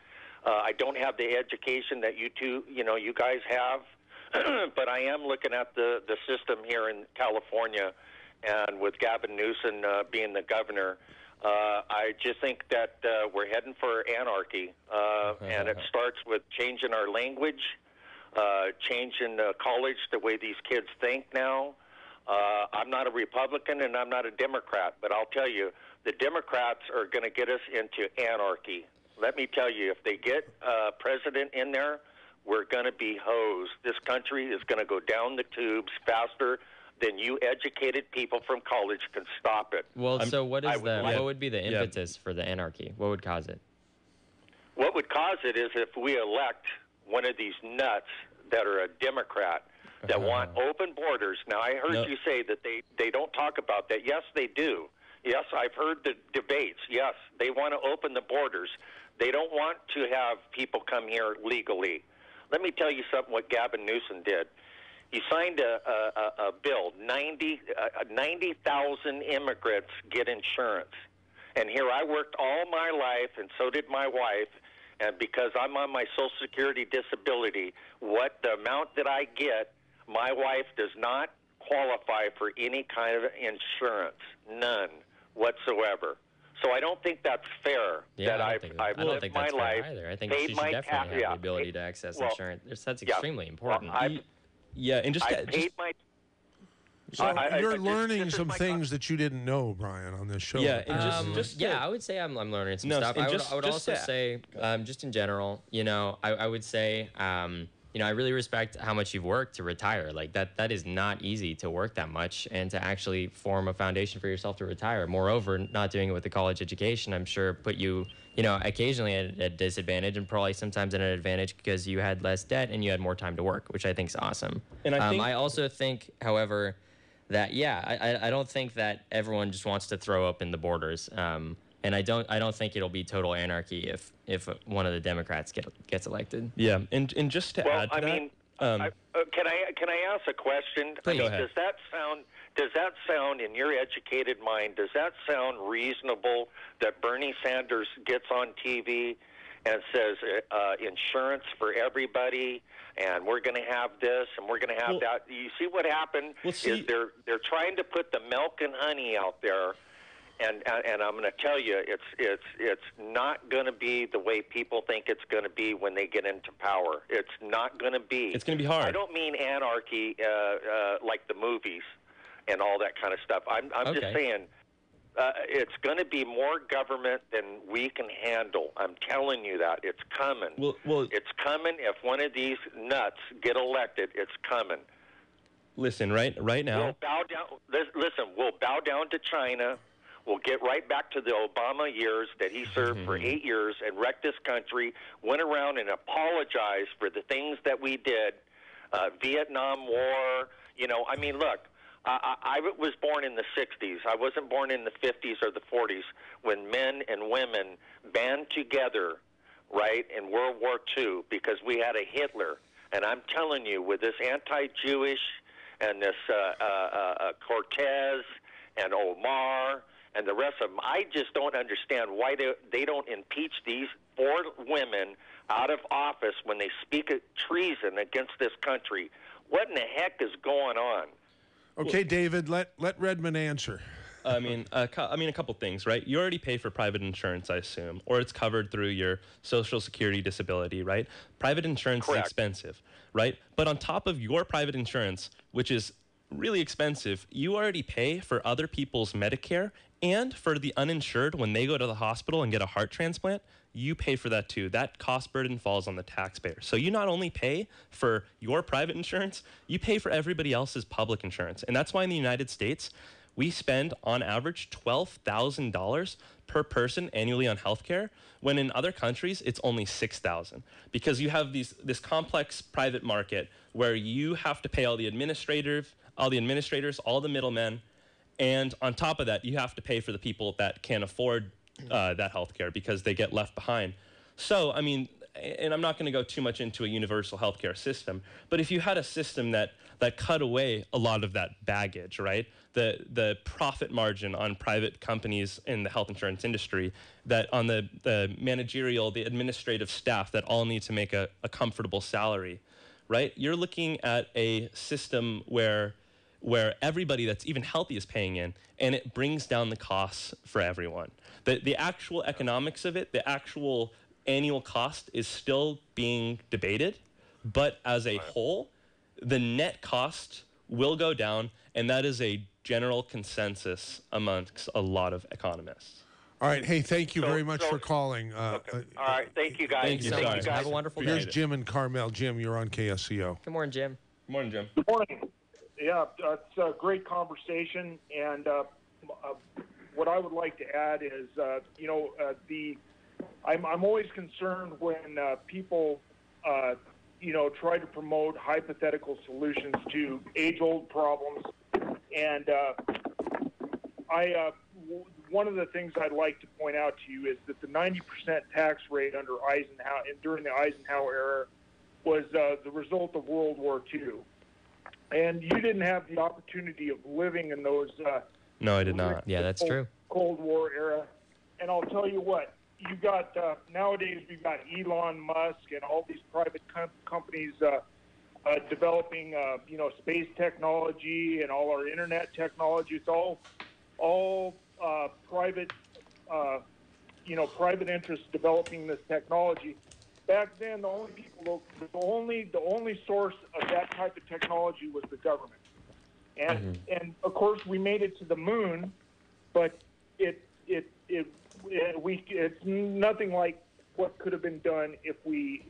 I don't have the education that you guys have, but I am looking at the system here in California, and with Gavin Newsom being the governor, I just think that we're heading for anarchy, and it starts with changing our language, changing college, the way these kids think now. I'm not a Republican and I'm not a Democrat, but I'll tell you, the Democrats are going to get us into anarchy. Let me tell you, if they get a president in there, we're going to be hosed. This country is going to go down the tubes faster than you educated people from college can stop it. Well, so what would be the impetus for the anarchy? What would cause it? What would cause it is if we elect one of these nuts that are a Democrat that want open borders. Now, I heard you say that they don't talk about that. Yes, they do. Yes, I've heard the debates. Yes, they want to open the borders. They don't want to have people come here legally. Let me tell you something what Gavin Newsom did. He signed a bill, 90,000 immigrants get insurance. And here I worked all my life, and so did my wife, and because I'm on my Social Security disability, the amount that I get, my wife does not qualify for any kind of insurance, none whatsoever. So I don't think that's fair that I've lived my life. Either. I think she should definitely have the ability to access insurance. That's extremely important. I paid my. So you're learning some things that you didn't know, Brian, on this show. Yeah, and I would say I'm learning some stuff. I would also say, just in general, I would say, I really respect how much you've worked to retire. Like that is not easy to work that much and to actually form a foundation for yourself to retire. Moreover, not doing it with a college education, I'm sure put you, occasionally at a disadvantage and probably sometimes at an advantage because you had less debt and you had more time to work, which I think is awesome. And I also think, however, that I don't think that everyone just wants to throw open the borders. And I don't think it'll be total anarchy if one of the Democrats gets elected. Yeah, and just to add to can I ask a question? Please. Go ahead. Does that sound in your educated mind? Does that sound reasonable that Bernie Sanders gets on TV and says insurance for everybody, and we're going to have this and we're going to have that? You see what happened is they're trying to put the milk and honey out there. And I'm going to tell you, it's not going to be the way people think it's going to be when they get into power. It's not going to be. It's going to be hard. I don't mean anarchy like the movies and all that kind of stuff. I'm just saying it's going to be more government than we can handle. I'm telling you that. It's coming. Well, it's coming. If one of these nuts get elected, it's coming. Listen, right now. We'll bow down. Listen, we'll bow down to China. We'll get right back to the Obama years that he served for 8 years and wrecked this country, went around and apologized for the things that we did, Vietnam War. You know, I mean, look, I was born in the 60s. I wasn't born in the 50s or the 40s when men and women band together, right, in World War II because we had a Hitler. And I'm telling you, with this anti-Jewish and this Cortez and Omar and the rest of them, I just don't understand why they don't impeach these 4 women out of office when they speak of treason against this country. What in the heck is going on? Okay, David, let Redmond answer. I mean, a couple things, right? You already pay for private insurance, I assume, or it's covered through your Social Security disability, right? Private insurance is expensive, right? But on top of your private insurance, which is really expensive, you already pay for other people's Medicare and for the uninsured when they go to the hospital and get a heart transplant. You pay for that too. That cost burden falls on the taxpayer. So you not only pay for your private insurance, you pay for everybody else's public insurance. And that's why in the United States, we spend on average $12,000 per person annually on healthcare, when in other countries it's only $6,000, because you have this complex private market where you have to pay all the administrators, all the middlemen, and on top of that, you have to pay for the people that can't afford that healthcare because they get left behind. So, I mean, and I'm not going to go too much into a universal healthcare system, but if you had a system that cut away a lot of that baggage, right? The profit margin on private companies in the health insurance industry, that on the managerial, the administrative staff that all need to make a comfortable salary, right? You're looking at a system where everybody that's even healthy is paying in, and it brings down the costs for everyone. The actual economics of it, the actual annual cost is still being debated, but as a whole, the net cost will go down, and that is a general consensus amongst a lot of economists. All right. Hey, thank you very much for calling. Okay. All right. Thank you, guys. Thank you so much. Have a wonderful day. Here's Jim and Carmel. Jim, you're on KSCO. Good morning, Jim. Good morning, Jim. Good morning. Yeah, it's a great conversation, and what I would like to add is, I'm always concerned when people, try to promote hypothetical solutions to age-old problems, and one of the things I'd like to point out to you is that the 90% tax rate under Eisenhower and during the Eisenhower era was the result of World War II. And you didn't have the opportunity of living in those. No, I did not. Yeah, that's true. Cold War era. And I'll tell you what, you got nowadays we've got Elon Musk and all these private companies developing, space technology and all our internet technology. It's all private, private interests developing this technology. Back then, the only source of that type of technology was the government, and of course we made it to the moon, but it's nothing like what could have been done if we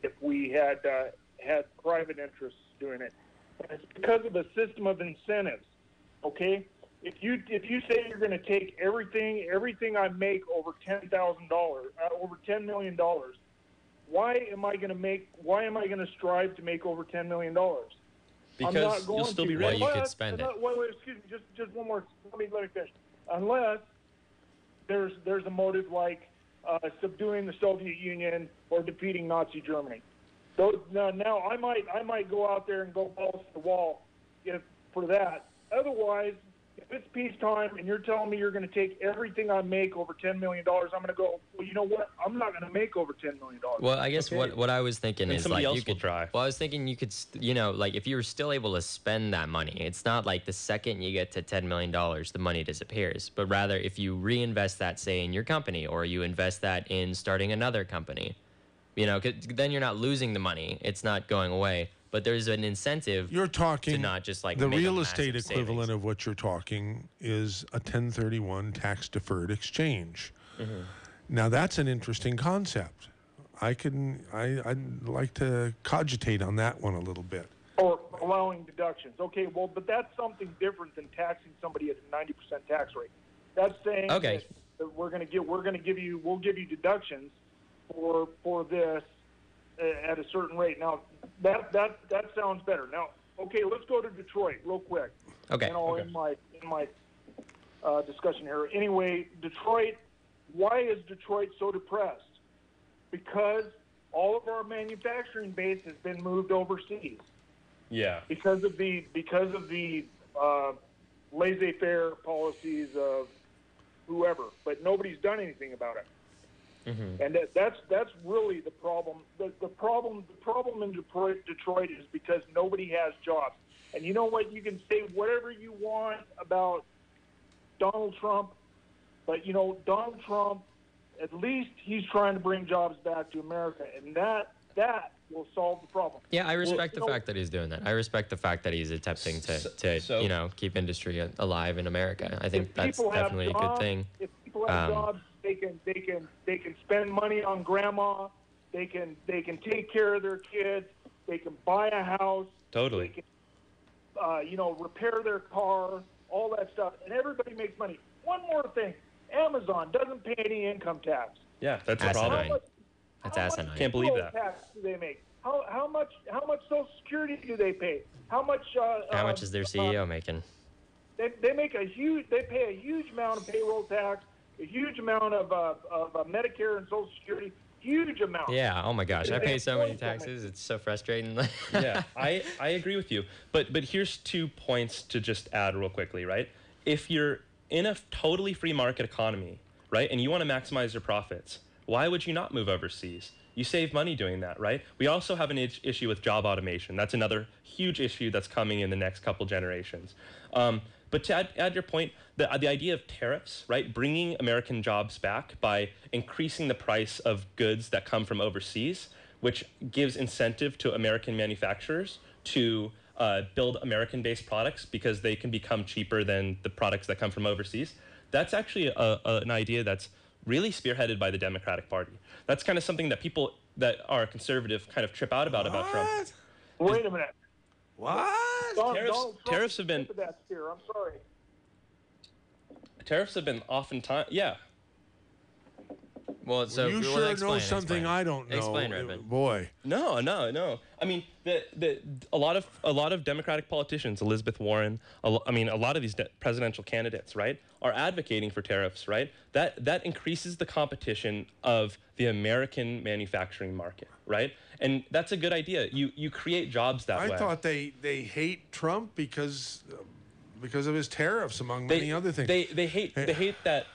had private interests doing it. And it's because of a system of incentives. Okay, if you say you're going to take everything I make over $10,000, over $10 million. Why am I going to strive to make over $10 million? Because I'm not going you'll still be ready. Well, you could spend it. Wait, excuse me, just one more. Let me finish. Unless there's a motive like subduing the Soviet Union or defeating Nazi Germany. Now I might go out there and go balls to the wall for that. Otherwise, if it's peacetime and you're telling me you're going to take everything I make over $10 million, I'm going to go, well, you know what? I'm not going to make over $10 million. Well, I guess what I was thinking is like you could try. Well, I was thinking you could, like if you were still able to spend that money, it's not like the second you get to $10 million, the money disappears. But rather, if you reinvest that, say, in your company, or you invest that in starting another company, 'cause then you're not losing the money. It's not going away. But there's an incentive. You're talking to not just like the make real estate equivalent savings. of what you're talking is a 1031 tax deferred exchange. Now that's an interesting concept. I'd like to cogitate on that one a little bit. Or allowing deductions. Okay, well, but that's something different than taxing somebody at a 90% tax rate. That's saying Okay. that we'll give you deductions for this at a certain rate. Now that sounds better. Now, okay, let's go to Detroit real quick. Okay. In my discussion here. Anyway, Detroit. Why is Detroit so depressed? Because all of our manufacturing base has been moved overseas. Yeah. Because of the laissez-faire policies of whoever, but nobody's done anything about it. Mm-hmm. And that's really the problem. The problem in Detroit is because nobody has jobs. And you know what? You can say whatever you want about Donald Trump, but Donald Trump, at least he's trying to bring jobs back to America, and that will solve the problem. Yeah, I respect the fact that he's doing that. I respect the fact that he's attempting to keep industry alive in America. I think that's definitely a good thing. If people have jobs, they can spend money on grandma. They can take care of their kids. They can buy a house. Totally. They can, repair their car, all that stuff, and everybody makes money. One more thing: Amazon doesn't pay any income tax. Yeah, that's a problem. That's asinine. Can't believe that. Tax do they make? How much Social Security do they pay? How much? How much is their CEO making? They pay a huge amount of payroll tax, a huge amount of Medicare and Social Security, huge amount. Yeah. Oh my gosh, I pay so many taxes. It's so frustrating. Yeah, I agree with you. But here's 2 points to just add real quickly, right? If you're in a totally free market economy, right, and you want to maximize your profits, why would you not move overseas? You save money doing that, right? We also have an issue with job automation. That's another huge issue that's coming in the next couple generations. But to add your point, the idea of tariffs, right, bringing American jobs back by increasing the price of goods that come from overseas, which gives incentive to American manufacturers to build American-based products because they can become cheaper than the products that come from overseas. That's actually an idea that's really spearheaded by the Democratic Party. That's kind of something that people that are conservative kind of trip out about Trump. Wait a minute. What? Tariffs have been. That steer. I'm sorry. Tariffs have been oftentimes, yeah. Well, so you sure know something I don't know. Explain, Redmond. Boy. No. I mean, a lot of Democratic politicians, Elizabeth Warren, a lot of these presidential candidates, right, are advocating for tariffs, right? That increases the competition of the American manufacturing market, right? And that's a good idea. You create jobs that way. I thought they hate Trump because of his tariffs, among many other things. They hate that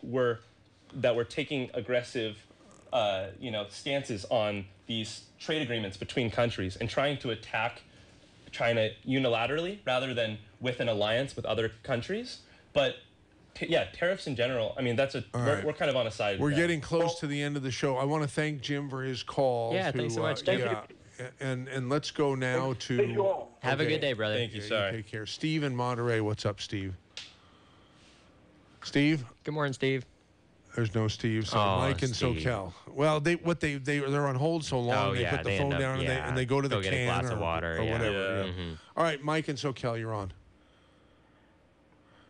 we're taking aggressive, stances on these trade agreements between countries and trying to attack China unilaterally rather than with an alliance with other countries. But tariffs in general. I mean, we're kind of on a side. We're getting close to the end of the show. I want to thank Jim for his call. Yeah, thanks so much, Jim. And let's go now to. Have a good day, brother. Thank you. Sorry. Take care, Steve in Monterey. What's up, Steve? Steve. Good morning, Steve. There's no Steve. So Mike and Steve. SoCal. Well, they're on hold so long. They put the phone down and they go to the get can a glass of water or whatever. Yeah. Mm-hmm. All right, Mike and SoCal, you're on.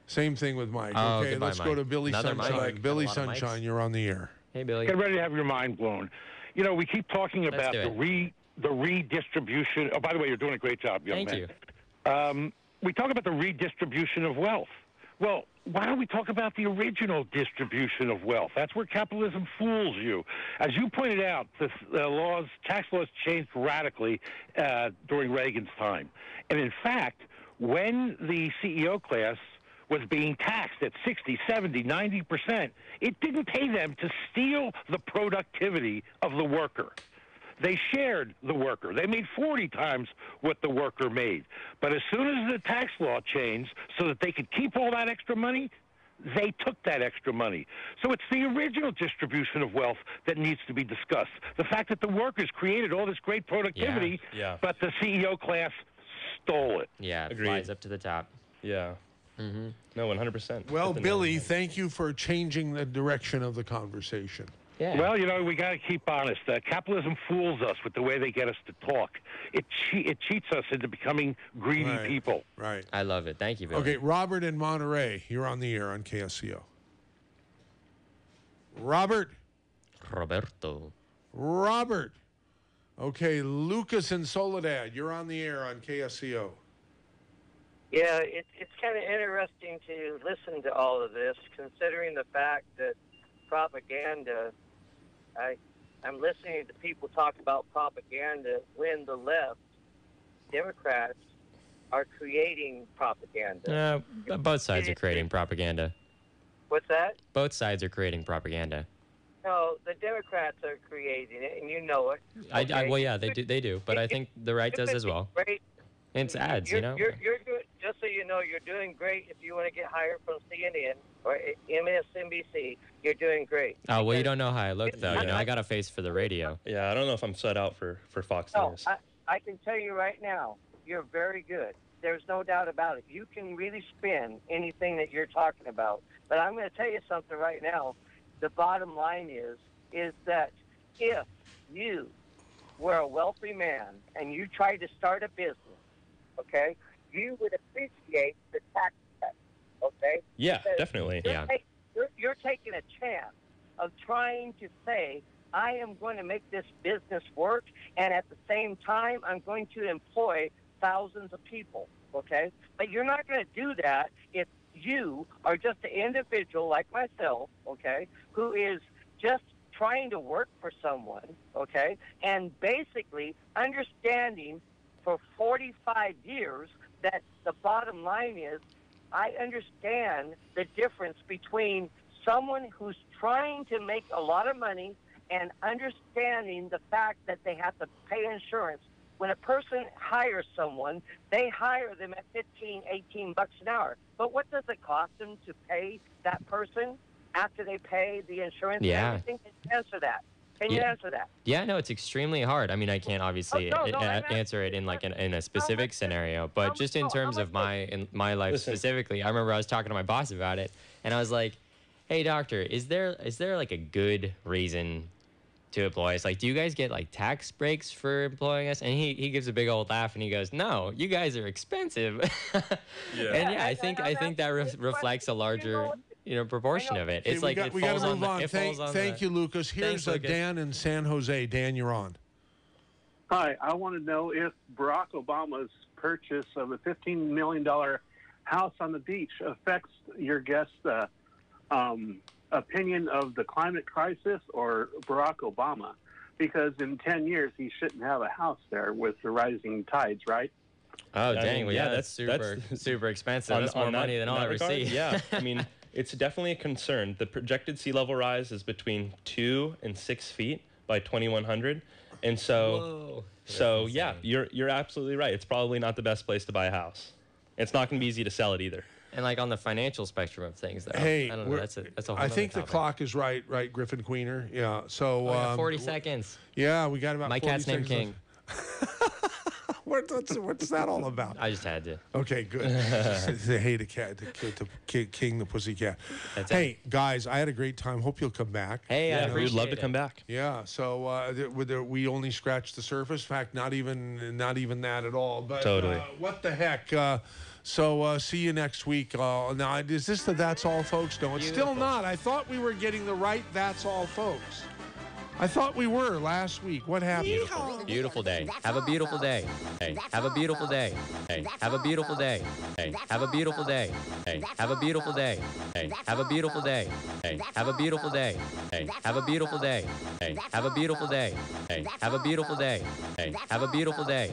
Same thing with Mike. Oh, okay, goodbye, let's go Mike. to Billy Another Sunshine. Mike. Billy Got a lot of Sunshine, Mikes. you're on the air. Hey, Billy. Get ready to have your mind blown. We keep talking about do the redistribution. Oh, by the way, you're doing a great job, young Thank man. you. We talk about the redistribution of wealth. Well, why don't we talk about the original distribution of wealth? That's where capitalism fools you. As you pointed out, the tax laws changed radically during Reagan's time. And in fact, when the CEO class was being taxed at 60, 70, 90%, it didn't pay them to steal the productivity of the worker. They shared the worker. They made 40 times what the worker made. But as soon as the tax law changed so that they could keep all that extra money, they took that extra money. So it's the original distribution of wealth that needs to be discussed. The fact that the workers created all this great productivity, but the CEO class stole it. Yeah, it Agreed. flies up to the top. Yeah. Mm-hmm. No, 100%. Well, Billy, thank you for changing the direction of the conversation. Yeah. Well, we got to keep honest. Capitalism fools us with the way they get us to talk. It cheats us into becoming greedy people. Right. I love it. Thank you, Billy. Okay, Robert in Monterey, you're on the air on KSCO. Robert. Robert. Okay, Lucas in Soledad, you're on the air on KSCO. Yeah, it's kind of interesting to listen to all of this, considering the fact that propaganda, I'm listening to people talk about propaganda when the left, Democrats, are creating propaganda. Both sides are creating propaganda. What's that? Both sides are creating propaganda. No, the Democrats are creating it, and you know it. Okay? Well, yeah, they do, but I think the right does as well. Great. It's ads, You're doing, just so you know, you're doing great. If you want to get hired from CNN or MSNBC, you're doing great. Oh, well, you don't know how I look, though. I got a face for the radio. Yeah, I don't know if I'm set out for Fox No, News. I can tell you right now, you're very good. There's no doubt about it. You can really spin anything that you're talking about. But I'm going to tell you something right now. The bottom line is that if you were a wealthy man and you tried to start a business, okay, you would appreciate the tax cut, okay? Yeah, Because definitely. You're taking a chance of trying to say, I am going to make this business work, and at the same time, I'm going to employ thousands of people, okay? But you're not going to do that if you are just an individual like myself, okay, who is just trying to work for someone, okay, and basically understanding for 45 years that the bottom line is I understand the difference between someone who's trying to make a lot of money and understanding the fact that they have to pay insurance. When a person hires someone, they hire them at $15, $18 an hour. But what does it cost them to pay that person after they pay the insurance and everything? Can you answer that? Can you answer that? Yeah, no, it's extremely hard. I mean, I can't obviously answer it in in a specific scenario, but just in terms of my life specifically, I remember I was talking to my boss about it, and I was like, "Hey, doctor, is there like a good reason to employ us? Like, do you guys get like tax breaks for employing us?" And he gives a big old laugh and he goes, "No, you guys are expensive." And yeah, I think that reflects a larger proportion of it. It's okay, we got to move on. Thank you, Lucas. Here's Dan in San Jose. Dan, you're on. Hi, I want to know if Barack Obama's purchase of a $15 million house on the beach affects your guest's opinion of the climate crisis or Barack Obama, because in 10 years he shouldn't have a house there with the rising tides, right? Oh, dang. Well, yeah, that's super expensive. That's more money than I'll ever see. Yeah, I mean, it's definitely a concern. The projected sea level rise is between 2 and 6 feet by 2100. And so, yeah, you're absolutely right. It's probably not the best place to buy a house. It's not going to be easy to sell it either. And like on the financial spectrum of things, though. Hey, I don't know. That's a whole I think topic. the clock is right, Griffin Queener. Yeah. So 40 seconds. Yeah, we got about. My 40 cat's named seconds. King. What's that all about? I just had to. Okay, good. They hate a cat, King the pussycat. Hey, guys, I had a great time. Hope you'll come back. Hey, we'd love to come back. Yeah. So we only scratched the surface. In fact, not even that at all. But totally. What the heck? So see you next week. Now, is this the That's All, folks? No, it's still not. I thought we were getting the right That's All, folks. I thought we were last week. What happened? Beautiful day. Have a beautiful day. Hey, have a beautiful day. Hey, have a beautiful day. Hey, have a beautiful day. Hey, have a beautiful day. Hey, have a beautiful day. Hey, have a beautiful day. Hey, have a beautiful day. Hey, have a beautiful day. Hey, have a beautiful day. Hey, have a beautiful day.